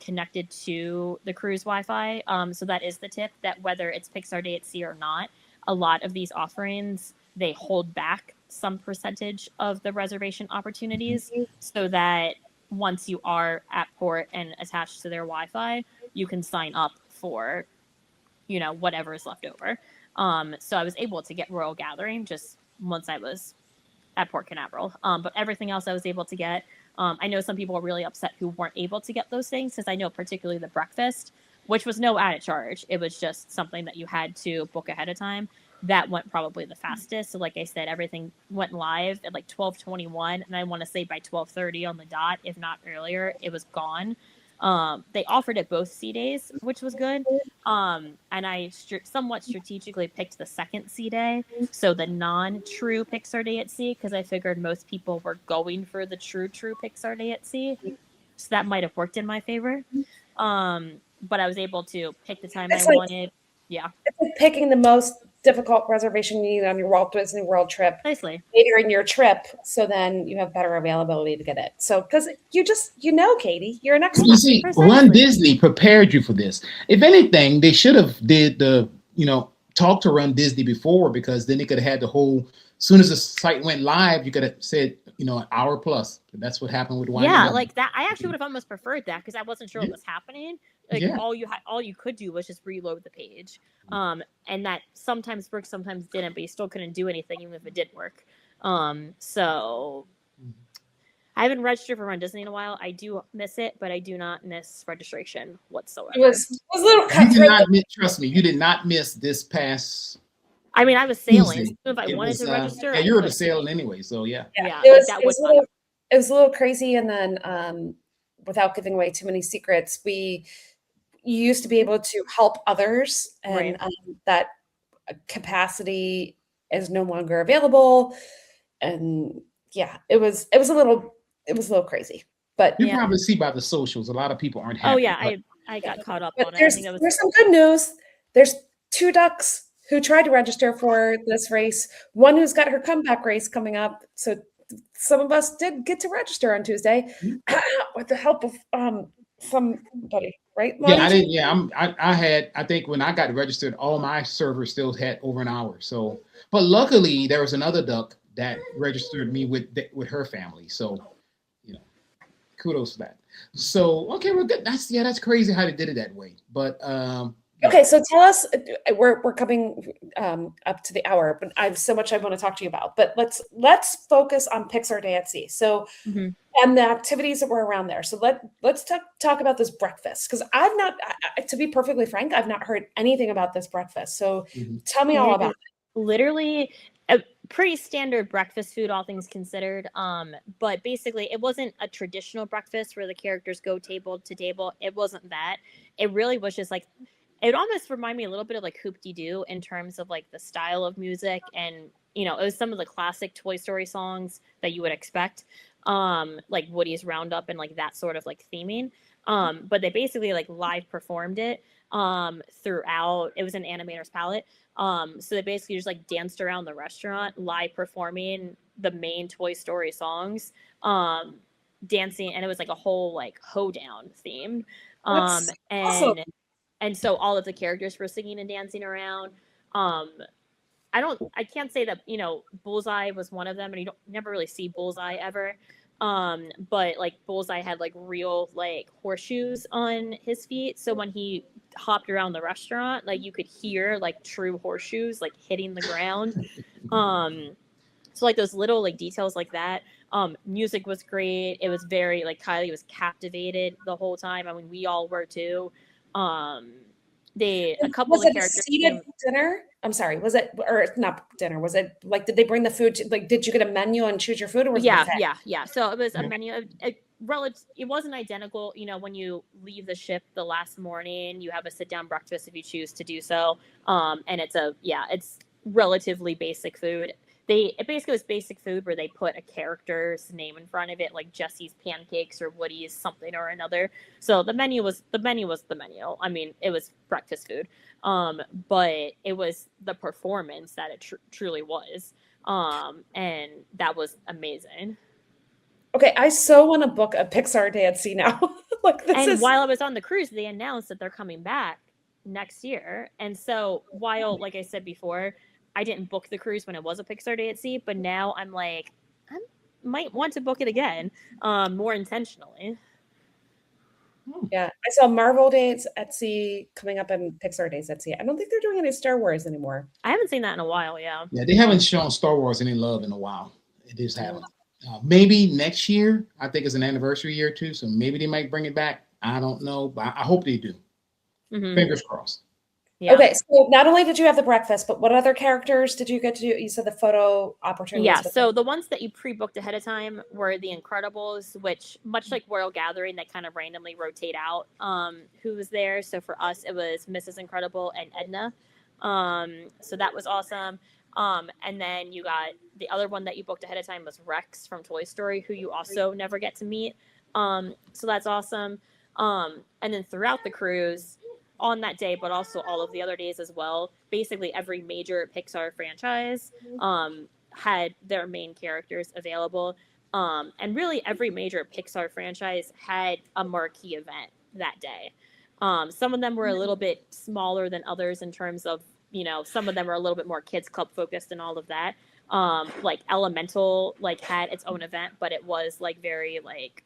connected to the cruise Wi-Fi. So that is the tip, that whether it's Pixar Day at Sea or not, a lot of these offerings, they hold back some percentage of the reservation opportunities so that once you are at port and attached to their Wi-Fi, you can sign up for, whatever is left over. So I was able to get Royal Gathering just once I was at Port Canaveral. But everything else I was able to get. I know some people were really upset who weren't able to get those things, because I know particularly the breakfast, which was no added charge. It was just something that you had to book ahead of time. That went probably the fastest. So like I said, everything went live at like 12:21, and I want to say by 12:30 on the dot, if not earlier, it was gone. They offered it both sea days, which was good. And I somewhat strategically picked the second sea day, so the non-true Pixar Day at Sea, because I figured most people were going for the true Pixar Day at Sea. So that might have worked in my favor. But I was able to pick the time I wanted. Yeah. It's like picking the most difficult reservation you need on your Walt Disney World trip Precisely. later in your trip, so then you have better availability to get it. So, because Katie, you're an expert. You see, Run Disney prepared you for this. If anything, they should have did the, talk to Run Disney before, because then they could have had the whole, as soon as the site went live, you could have said, an hour plus. That's what happened with Wine. Yeah, like that. I actually would have almost preferred that, because I wasn't sure what was happening. Like all you could do was just reload the page. And that sometimes worked, sometimes didn't, but you still couldn't do anything even if it did work. So I haven't registered for Run Disney in a while. I do miss it, but I do not miss registration whatsoever. It was a little cutthroat. Trust me, you did not miss this past. I mean, I was sailing. So if I wanted to register, you were sailing anyway, so yeah. It was a little crazy, and then without giving away too many secrets, you used to be able to help others, and that capacity is no longer available. And it was a little crazy. But you probably see by the socials, a lot of people aren't happy. Oh yeah, I got caught up on it. There's some good news. There's 2 ducks who tried to register for this race. One who's got her comeback race coming up. So some of us did get to register on Tuesday with the help of somebody, right? Yeah, I didn't. Yeah, I think when I got registered, all my servers still had over an hour. So, but luckily there was another duck that registered me with her family. So, kudos for that. So, okay, we're good. That's crazy how they did it that way. But Okay, so tell us, we're coming up to the hour, but I have so much I want to talk to you about. But let's focus on Pixar Day at Sea. So Mhm. and the activities that were around there. So let's talk about this breakfast because I've not, to be perfectly frank, I've not heard anything about this breakfast. So Mhm. tell me all about It literally a pretty standard breakfast food, all things considered. But basically, it wasn't a traditional breakfast where the characters go table to table. It wasn't that. It really was just like it almost reminded me a little bit of like Hoop Dee Doo in terms of like the style of music, and it was some of the classic Toy Story songs that you would expect, like Woody's Roundup and like that sort of like theming. But they basically like live performed it throughout. It was an animator's palette. So they basically just like danced around the restaurant, live performing the main Toy Story songs, dancing, and it was like a whole like hoedown theme. That's awesome. And so all of the characters were singing and dancing around. Um, I can't say that Bullseye was one of them, and you don't never really see Bullseye ever. But like Bullseye had like real like horseshoes on his feet, so when he hopped around the restaurant, like you could hear like true horseshoes like hitting the ground. Um, so like those little like details like that. Music was great. It was very like Kylie was captivated the whole time. I mean, we all were too. Um, a couple of Was the it a characters seated came. dinner? I'm sorry. Was it, or not dinner? Was it like, did they bring the food like, did you get a menu and choose your food, or was it a buffet? Yeah. So it was a Yeah. menu. It wasn't identical. When you leave the ship the last morning, you have a sit down breakfast if you choose to do so. And it's relatively basic food. It basically was basic food where they put a character's name in front of it, like Jesse's pancakes or Woody's something or another. So the menu. I mean, it was breakfast food. But it was the performance that it truly was. And that was amazing. Okay, I so want to book a Pixar Day at Sea now. Like this And is while I was on the cruise, they announced that they're coming back next year. And so while, like I said before, I didn't book the cruise when it was a Pixar Day at Sea, but now I'm like, I might want to book it again, more intentionally. yeah. I saw Marvel Days at Sea coming up and Pixar Days at Sea. I don't think they're doing any Star Wars anymore. I haven't seen that in a while. Yeah. Yeah, they haven't shown Star Wars any love in a while. They just Mm. haven't. Maybe next year. I think it's an anniversary year too, so maybe they might bring it back. I don't know, but I hope they do. Mm-hmm. Fingers crossed. Yeah. Okay, so not only did you have the breakfast, but what other characters did you get to do? You said the photo opportunities. Yeah, with so them. the ones that you pre-booked ahead of time were the Incredibles, which much like Royal Gathering, they kind of randomly rotate out who was there. So for us, it was Mrs. Incredible and Edna. So that was awesome. And then you got the other one that you booked ahead of time was Rex from Toy Story, who you also never get to meet. So that's awesome. And then throughout the cruise, on that day, but also all of the other days as well, basically every major Pixar franchise had their main characters available. And really every major Pixar franchise had a marquee event that day. Some of them were a little bit smaller than others in terms of, some of them were a little bit more kids club focused and all of that. Like Elemental like had its own event, but it was like very like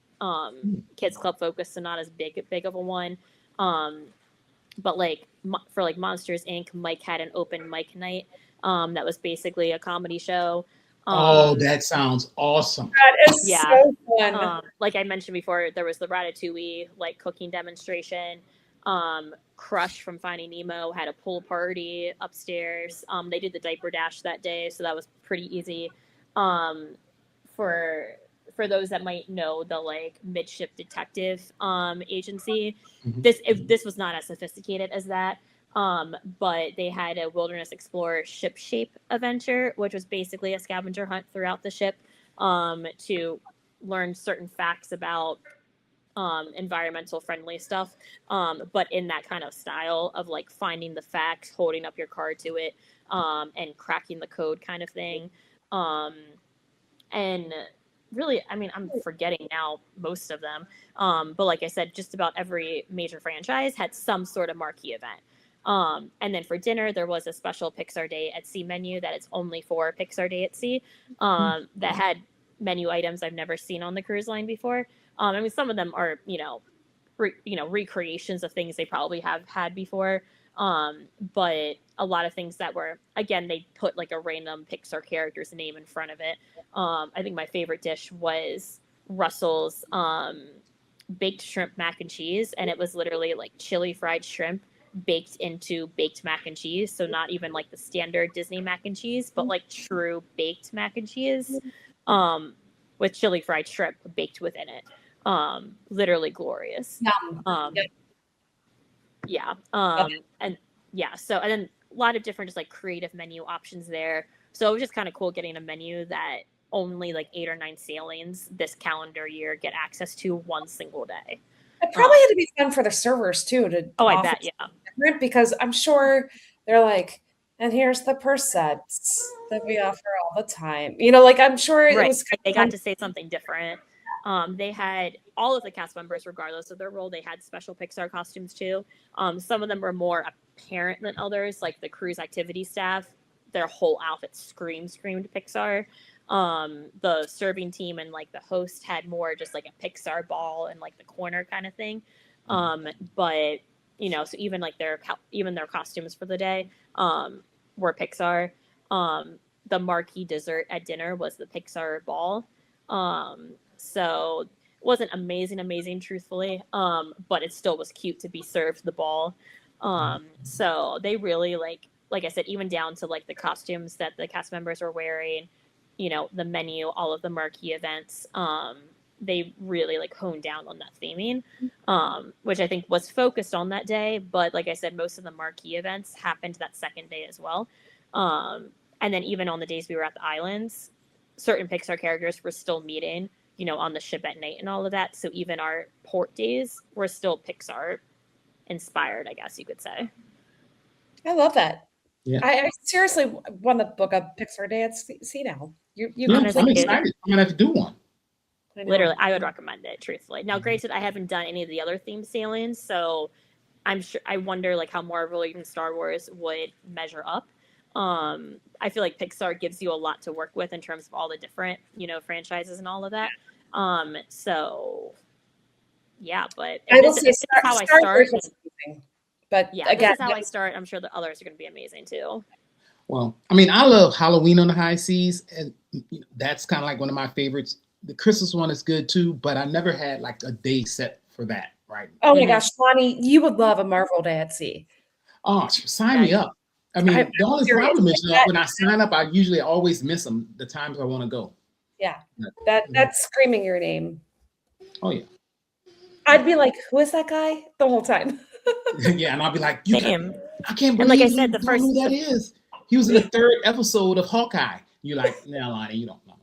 kids club focused, so not as big of a one. But like for like Monsters Inc., Mike had an open mic night that was basically a comedy show. Oh, that sounds awesome. That is Yeah. so fun. Like I mentioned before, there was the Ratatouille like cooking demonstration. Crush from Finding Nemo had a pool party upstairs. They did the diaper dash that day, so that was pretty easy. For those that might know the like midship detective agency, Mhm. this was not as sophisticated as that. But they had a Wilderness Explorer ship shape adventure, which was basically a scavenger hunt throughout the ship to learn certain facts about environmental friendly stuff, but in that kind of style of like finding the facts, holding up your card to it, and cracking the code kind of thing. And really, I mean, I'm forgetting now most of them. But like I said, just about every major franchise had some sort of marquee event. And then for dinner, there was a special Pixar Day at Sea menu that it's only for Pixar Day at Sea, that had menu items I've never seen on the cruise line before. I mean, some of them are, recreations of things they probably have had before. But a lot of things that were, again, they put like a random Pixar character's name in front of it. I think my favorite dish was Russell's baked shrimp mac and cheese, and it was literally like chili fried shrimp baked into baked mac and cheese. So not even like the standard Disney mac and cheese, but like true baked mac and cheese, with chili fried shrimp baked within it. Literally glorious. Yep. Yeah. And yeah, so, and then a lot of different just like creative menu options there. So it was just kind of cool getting a menu that only like 8 or 9 sailings this calendar year get access to one single day. It probably had to be fun for the servers too to I offer bet, yeah. different, because I'm sure they're like, and here's the percents that we offer all the time. Like I'm sure it was they got to say something different. They had all of the cast members, regardless of their role, they had special Pixar costumes too. Some of them were more apparent than others, like the cruise activity staff. Their whole outfit screamed Pixar. The serving team and like the host had more just like a Pixar ball and like the corner kind of thing. But so even like their costumes for the day were Pixar. The marquee dessert at dinner was the Pixar ball. So it wasn't amazing, truthfully. But it still was cute to be served the ball. So they really like I said, even down to like the costumes that the cast members were wearing, the menu, all of the marquee events, they really like honed down on that theming, which I think was focused on that day. But like I said, most of the marquee events happened that second day as well. And then even on the days we were at the islands, certain Pixar characters were still meeting, on the ship at night and all of that. So even our port days were still Pixar inspired, I guess you could say. I love that. Yeah. I seriously want to book a Pixar day at sea now. I'm excited. I'm gonna have to do one. Literally, I would recommend it, truthfully. Now, granted, I haven't done any of the other themed sailings, so I wonder like how Marvel or even Star Wars would measure up. I feel like Pixar gives you a lot to work with in terms of all the different, franchises and all of that. So yeah, but I will this say is how I start. But yeah, again, this is how I start. I'm sure the others are going to be amazing too. Well, I mean, I love Halloween on the High Seas, and that's kind of like one of my favorites. The Christmas one is good too, but I never had like a day set for that. Right? Oh my gosh, Lonnie, you would love a Marvel Day at Sea. Oh, sign me up. I mean, the only problem is when I sign up, I usually always miss them the times I want to go. Yeah, that's screaming your name. Oh yeah. I'd be like, who is that guy the whole time? Yeah, and I'll be like, I can't believe like I said, who that is. He was in the 3rd episode of Hawkeye. You're like, nah, Lonnie, you don't know.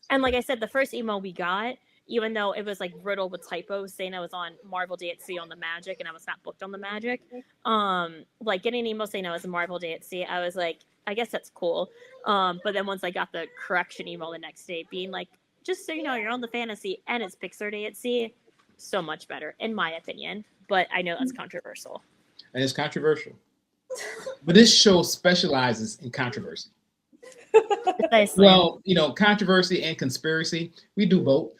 And like I said, the first email we got, even though it was like riddled with typos saying I was on Marvel Day at Sea on the Magic and I was not booked on the Magic, like getting an email saying I was a Marvel Day at Sea, I was like, I guess that's cool. But then once I got the correction email the next day being like, just so you know, you're on the Fantasy and it's Pixar Day at Sea, so much better, in my opinion. But I know that's controversial. And it's controversial. But this show specializes in controversy. Well, controversy and conspiracy, we do both.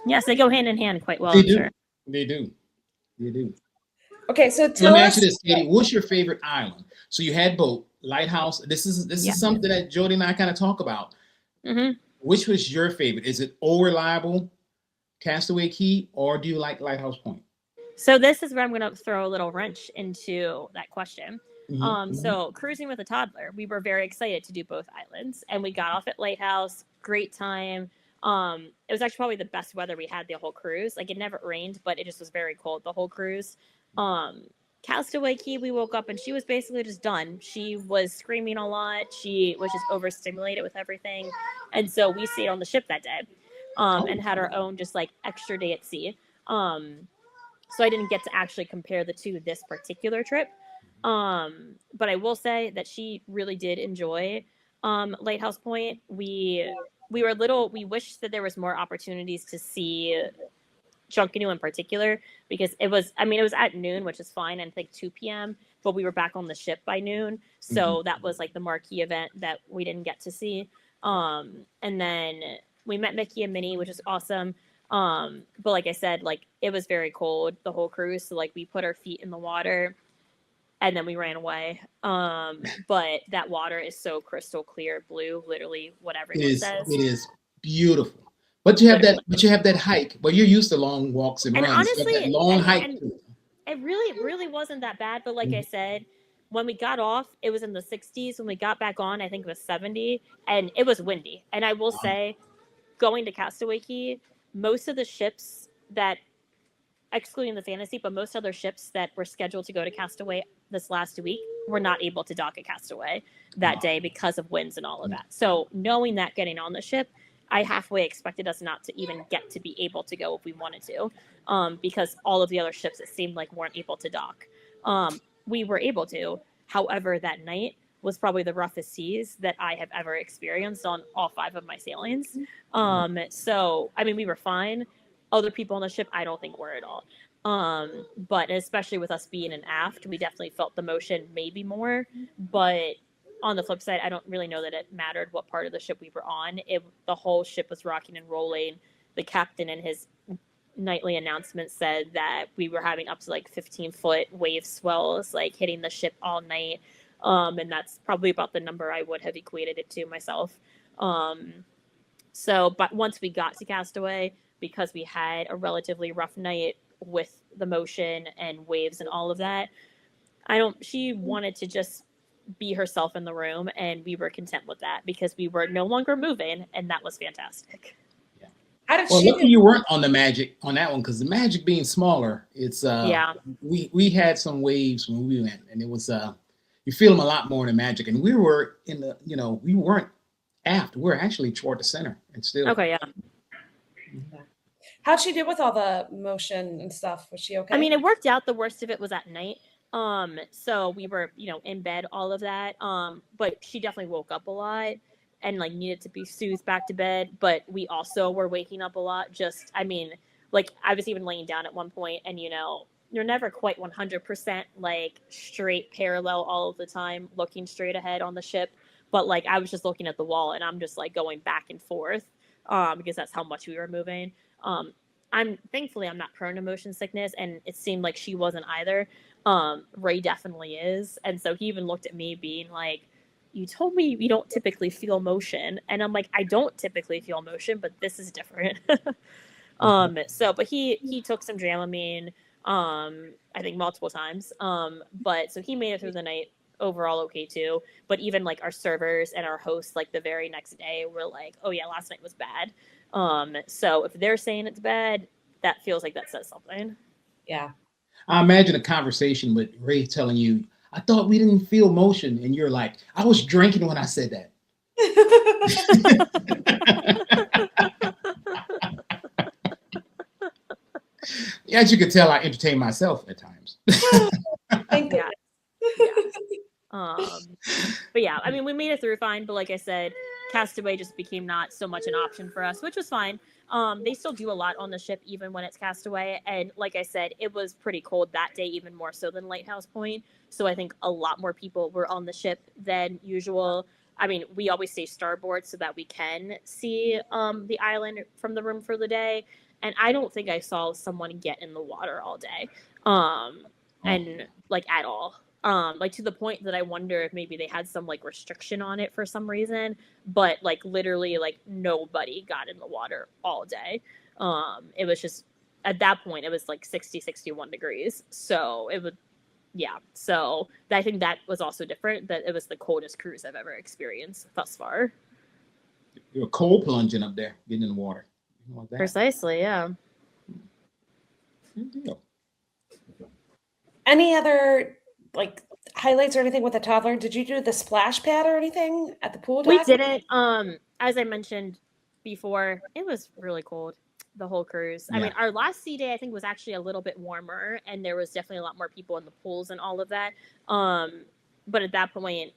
Yes, they go hand in hand quite well. They do. Sure. They do. Okay, so let me ask you this, Katie. What's your favorite island? So you had both Lighthouse. This is something that Jody and I kind of talk about. Mm-hmm. Which was your favorite? Is it Old Reliable, Castaway Cay, or do you like Lighthouse Point? So this is where I'm going to throw a little wrench into that question. Mm-hmm. So cruising with a toddler, we were very excited to do both islands, and we got off at Lighthouse. Great time. It was actually probably the best weather we had the whole cruise. Like it never rained, but it just was very cold the whole cruise. Castaway Cay, we woke up and she was basically just done. She was screaming a lot. She was just overstimulated with everything. And so we stayed on the ship that day, and had our own just like extra day at sea. So I didn't get to actually compare the two this particular trip. But I will say that she really did enjoy Lighthouse Point. We wished that there was more opportunities to see Junkanoo in particular, because it was at noon, which is fine, and I think 2 p.m., but we were back on the ship by noon. So that was like the marquee event that we didn't get to see. And then we met Mickey and Minnie, which is awesome. But like I said, like it was very cold the whole cruise. So like we put our feet in the water and then we ran away. But that water is so crystal clear blue, literally what everyone says. It is beautiful. But you have Literally. but you have that hike. Well, you're used to long walks and And runs. You have that honestly, long hike and too. it really wasn't that bad. But like I said, when we got off, it was in the 60s. When we got back on, I think it was 70, and it was windy. And I will say, going to Castaway Cay, most of the ships that, excluding the Fantasy, but most other ships that were scheduled to go to Castaway this last week were not able to dock at Castaway that day because of winds and all of that. So knowing that getting on the ship, I halfway expected us not to even get to be able to go if we wanted to, because all of the other ships, it seemed like, weren't able to dock. We were able to. However, that night was probably the roughest seas that I have ever experienced on all 5 of my sailings. So, I mean, we were fine. Other people on the ship, I don't think were at all. But especially with us being an aft, we definitely felt the motion maybe more. But on the flip side, I don't really know that it mattered what part of the ship we were on. The whole ship was rocking and rolling. The captain in his nightly announcement said that we were having up to like 15-foot wave swells, like hitting the ship all night. And that's probably about the number I would have equated it to myself. But once we got to Castaway, because we had a relatively rough night with the motion and waves and all of that, she wanted to just be herself in the room, and we were content with that because we were no longer moving, and that was fantastic. Yeah. How did Well, she lucky you weren't on the Magic on that one, because the Magic being smaller, it's Yeah. we had some waves when we went, and it was you feel them a lot more in the Magic, and we were in the we weren't aft, we were actually toward the center, and still. Okay, yeah. How'd she do with all the motion and stuff? Was she okay? I mean, it worked out. The worst of it was at night. So we were, in bed, all of that. But she definitely woke up a lot and like needed to be soothed back to bed. But we also were waking up a lot. Like I was even laying down at one point, and you're never quite 100% like straight parallel all of the time, looking straight ahead on the ship. But like I was just looking at the wall, and I'm just like going back and forth, because that's how much we were moving. Thankfully I'm not prone to motion sickness, and it seemed like she wasn't either. Ray definitely is, and so he even looked at me being like, "You told me you don't typically feel motion," and I'm like, "I don't typically feel motion, but this is different." But he took some Dramamine, I think multiple times. But so he made it through the night overall okay too. But even like our servers and our hosts, like the very next day, were like, "Oh yeah, last night was bad." So if they're saying it's bad, that feels like that says something. Yeah. I imagine a conversation with Ray telling you, "I thought we didn't feel motion," and you're like, "I was drinking when I said that." As you can tell, I entertain myself at times. Thank God. But yeah, I mean, we made it through fine. But like I said, Castaway just became not so much an option for us, which was fine. They still do a lot on the ship, even when it's Castaway. And like I said, it was pretty cold that day, even more so than Lighthouse Point. So I think a lot more people were on the ship than usual. I mean, we always stay starboard so that we can see the island from the room for the day. And I don't think I saw someone get in the water all day, and like at all. Like to the point that I wonder if maybe they had some like restriction on it for some reason, but like literally like nobody got in the water all day. It was just, at that point, it was like 60, 61 degrees. So it would, yeah. So I think that was also different, that it was the coldest cruise I've ever experienced thus far. You're cold plunging up there, getting in the water. Like that. Precisely, yeah. Good deal. Any other like highlights or anything with the toddler? Did you do the splash pad or anything at the pool We deck? didn't. As I mentioned before, it was really cold the whole cruise. Yeah. I mean, our last sea day I think was actually a little bit warmer, and there was definitely a lot more people in the pools and all of that. But at that point,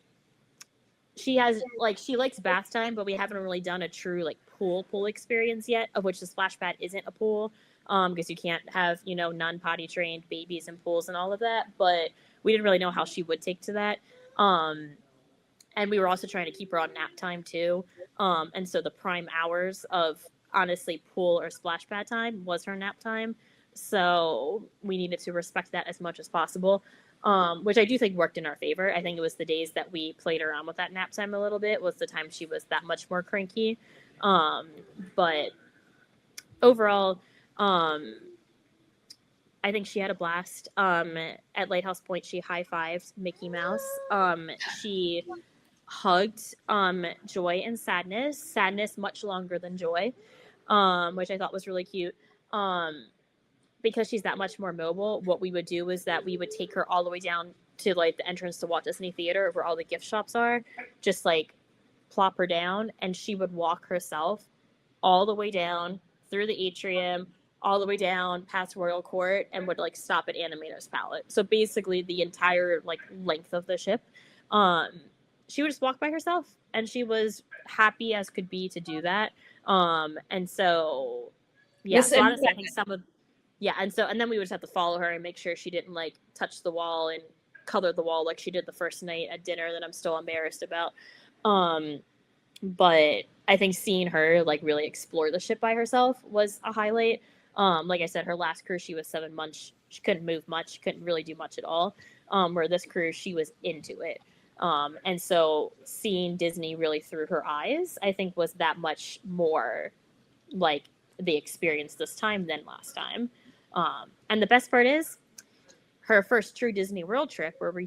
she likes bath time, but we haven't really done a true like pool experience yet, of which the splash pad isn't a pool, because you can't have non-potty trained babies in pools and all of that. But we didn't really know how she would take to that. And we were also trying to keep her on nap time too. And so the prime hours of honestly, pool or splash pad time was her nap time. So we needed to respect that as much as possible, which I do think worked in our favor. I think it was the days that we played around with that nap time a little bit was the time she was that much more cranky. But overall, I think she had a blast. At Lighthouse Point, she high-fived Mickey Mouse. She hugged Joy and Sadness much longer than Joy, which I thought was really cute. Because she's that much more mobile, what we would do is that we would take her all the way down to like the entrance to Walt Disney Theater where all the gift shops are, just like plop her down, and she would walk herself all the way down through the atrium, all the way down past Royal Court, and would like stop at Animator's Palette. So basically the entire like length of the ship. She would just walk by herself, and she was happy as could be to do that. And so yeah, so honestly I think some of and then we would just have to follow her and make sure she didn't like touch the wall and color the wall like she did the first night at dinner that I'm still embarrassed about. But I think seeing her like really explore the ship by herself was a highlight. Like I said, her last cruise she was 7 months. She couldn't move much. She couldn't really do much at all. Where this cruise she was into it. And so seeing Disney really through her eyes, I think was that much more like the experience this time than last time. And the best part is her first true Disney World trip where when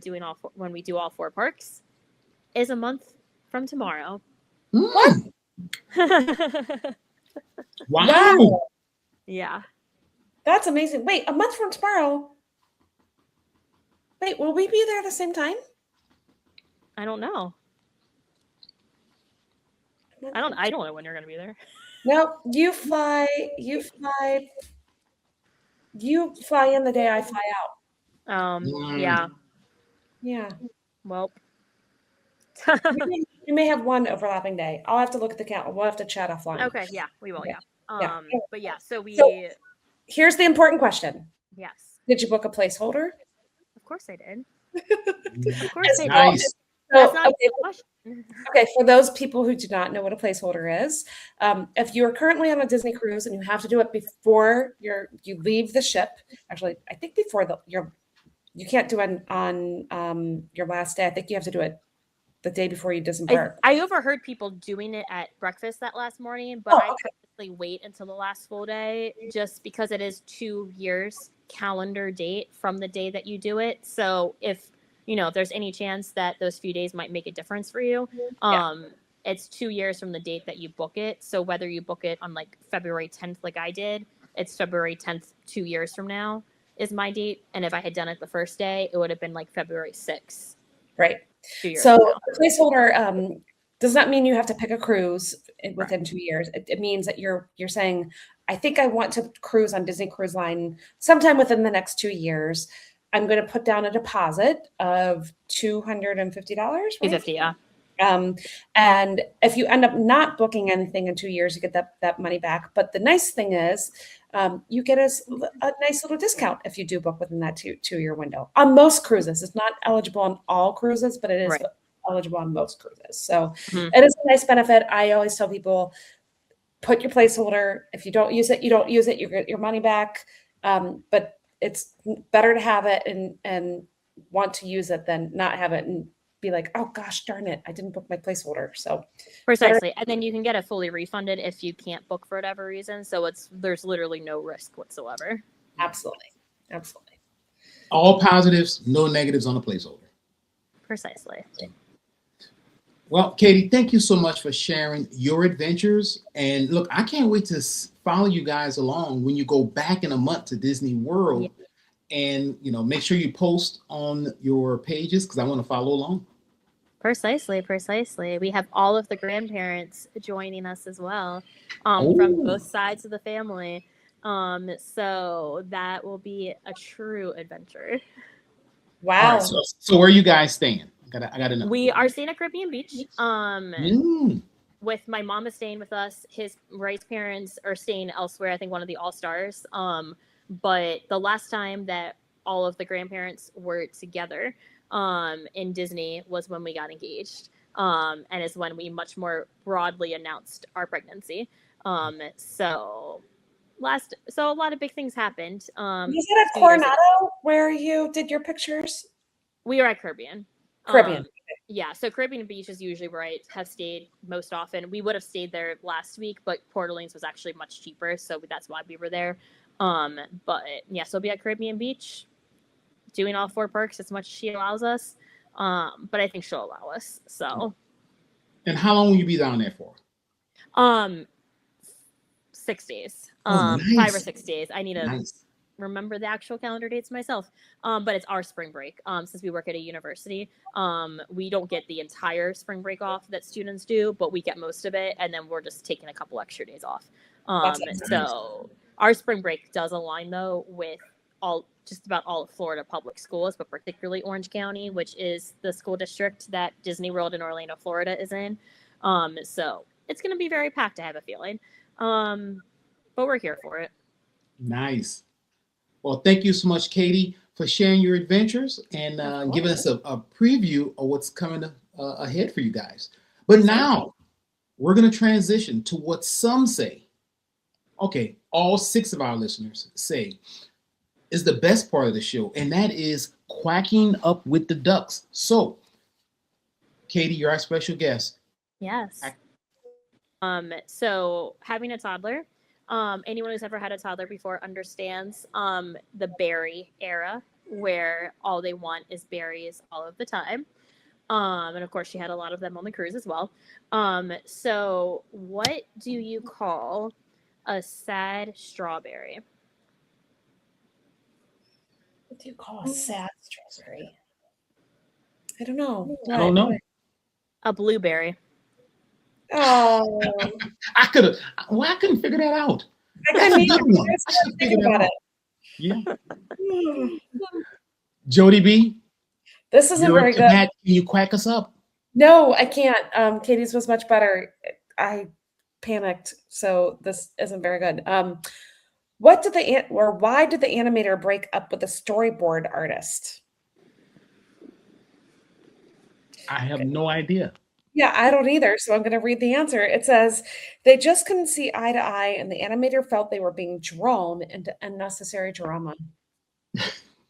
we do all 4 parks is a month from tomorrow. What? Wow. Yeah. That's amazing. Wait, a month from tomorrow. Wait, will we be there at the same time? I don't know. I don't know when you're going to be there. No, you fly in the day I fly out. Yeah. Yeah. Well, you may have one overlapping day. I'll have to look at the calendar. We'll have to chat offline. Okay, yeah, we will, yeah. But yeah, so here's the important question. Yes. Did you book a placeholder? Of course I did. Of course I did. Nice. That's not a question. Okay, for those people who do not know what a placeholder is, if you are currently on a Disney cruise and you have to do it before you leave the ship, actually, I think before you can't do it on your last day. I think you have to do it the day before you disembark. I overheard people doing it at breakfast that last morning, but I purposely wait until the last full day just because it is 2 years calendar date from the day that you do it. So if there's any chance that those few days might make a difference for you, it's 2 years from the date that you book it. So whether you book it on like February 10th, like I did, it's February 10th, 2 years from now is my date. And if I had done it the first day, it would have been like February 6th. Right. So a placeholder does not mean you have to pick a cruise within 2 years. It means that you're saying, I think I want to cruise on Disney Cruise Line sometime within the next 2 years. I'm going to put down a deposit of $250. $250, yeah. And if you end up not booking anything in 2 years, you get that money back. But the nice thing is, you get a nice little discount if you do book within that two-year window. On most cruises, it's not eligible on all cruises, but it is eligible on most cruises. So it is a nice benefit. I always tell people, put your placeholder. If you don't use it, you don't use it. You get your money back. But it's better to have it and want to use it than not have it and be like, oh gosh, darn it, I didn't book my placeholder. So precisely. And then you can get it fully refunded if you can't book for whatever reason. So there's literally no risk whatsoever. Absolutely. All positives, no negatives on a placeholder. Precisely. Well, Katie, thank you so much for sharing your adventures. And look, I can't wait to follow you guys along when you go back in a month to Disney World. Yeah. And, make sure you post on your pages because I want to follow along. Precisely. We have all of the grandparents joining us as well from both sides of the family. So that will be a true adventure. Wow. Right, so where are you guys staying? I gotta know. We are staying at Caribbean Beach. With my mom is staying with us. Ray's parents are staying elsewhere. I think one of the All-Stars. But the last time that all of the grandparents were together in Disney was when we got engaged. And is when we much more broadly announced our pregnancy. So a lot of big things happened. Was it at 2 years ago. Coronado where you did your pictures? We were at Caribbean. Caribbean. Yeah, so Caribbean Beach is usually where I have stayed most often. We would have stayed there last week, but Port Orleans was actually much cheaper, so that's why we were there. But yeah, so we'll be at Caribbean Beach, doing all 4 parks as much as she allows us. But I think she'll allow us. So. And how long will you be down there for? 6 days. Nice. 5 or 6 days. I need to Nice. remember the actual calendar dates myself. But it's our spring break. Since we work at a university, we don't get the entire spring break off that students do, but we get most of it, and then we're just taking a couple extra days off. So our spring break does align though with just about all of Florida public schools, but particularly Orange County, which is the school district that Disney World in Orlando, Florida is in. So it's going to be very packed, I have a feeling. But we're here for it. Nice. Well, thank you so much, Katie, for sharing your adventures and giving us a preview of what's coming ahead for you guys. But now we're going to transition to what some say, okay, all 6 of our listeners say is the best part of the show, and that is quacking up with the ducks. So, Katie, you're our special guest. Yes. So having a toddler, anyone who's ever had a toddler before understands the berry era where all they want is berries all of the time. And of course she had a lot of them on the cruise as well. So what do you call a sad strawberry? What do you call a sad strawberry? I don't know. I don't know. A blueberry. Oh, I couldn't figure that out. I mean, Figure about that it. out. Yeah. Jody B, This isn't you're very up to good. bat. Can you quack us up? No, I can't. Katie's was much better. I panicked, so this isn't very good. Why did the animator break up with the storyboard artist? I have no idea. Yeah, I don't either. So I'm going to read the answer. It says they just couldn't see eye to eye, and the animator felt they were being drawn into unnecessary drama.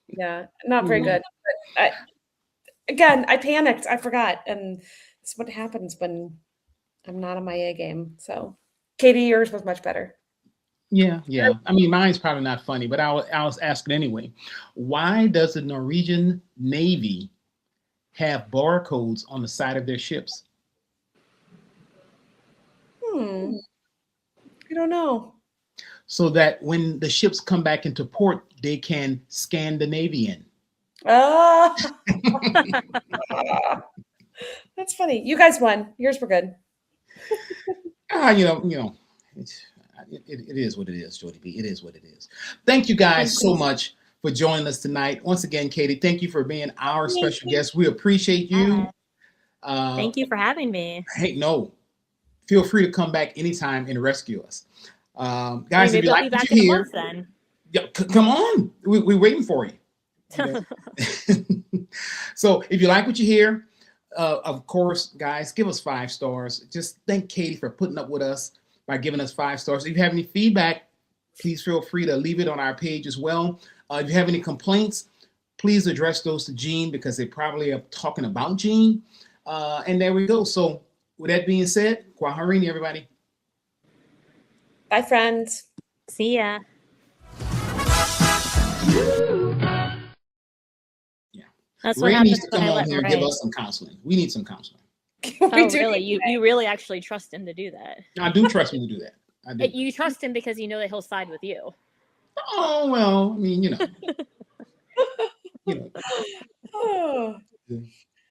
Yeah, not very good. But I panicked. I forgot, and it's what happens when I'm not on my A game. So, Katie, yours was much better. Yeah. I mean, mine's probably not funny, but I was asking anyway. Why does the Norwegian Navy have barcodes on the side of their ships? I don't know. So that when the ships come back into port, they can scan the Navy in. Ah, that's funny. You guys won. Yours were good. It is what it is, Jody B. It is what it is. Thank you guys so much for joining us tonight. Once again, Katie, thank you for being our special guest. We appreciate you. Thank you for having me. Hey, no. Feel free to come back anytime and rescue us. Guys, if you like what you hear, then. Yeah, come on. We're waiting for you. Okay. So if you like what you hear, of course, guys, give us 5 stars. Just thank Katie for putting up with us by giving us 5 stars. If you have any feedback, please feel free to leave it on our page as well. If you have any complaints, please address those to Gene because they probably are talking about Gene. And there we go. So with that being said, Kwaharini, everybody. Bye, friends. See ya. Yeah. That's Ray what needs happens to when come I on let here and Ray. give us some counseling. We need some counseling. Oh, really? You really actually trust him to do that? I do trust him to do that. I do. You trust him because you know that he'll side with you. Oh, well, I mean, you know. Oh.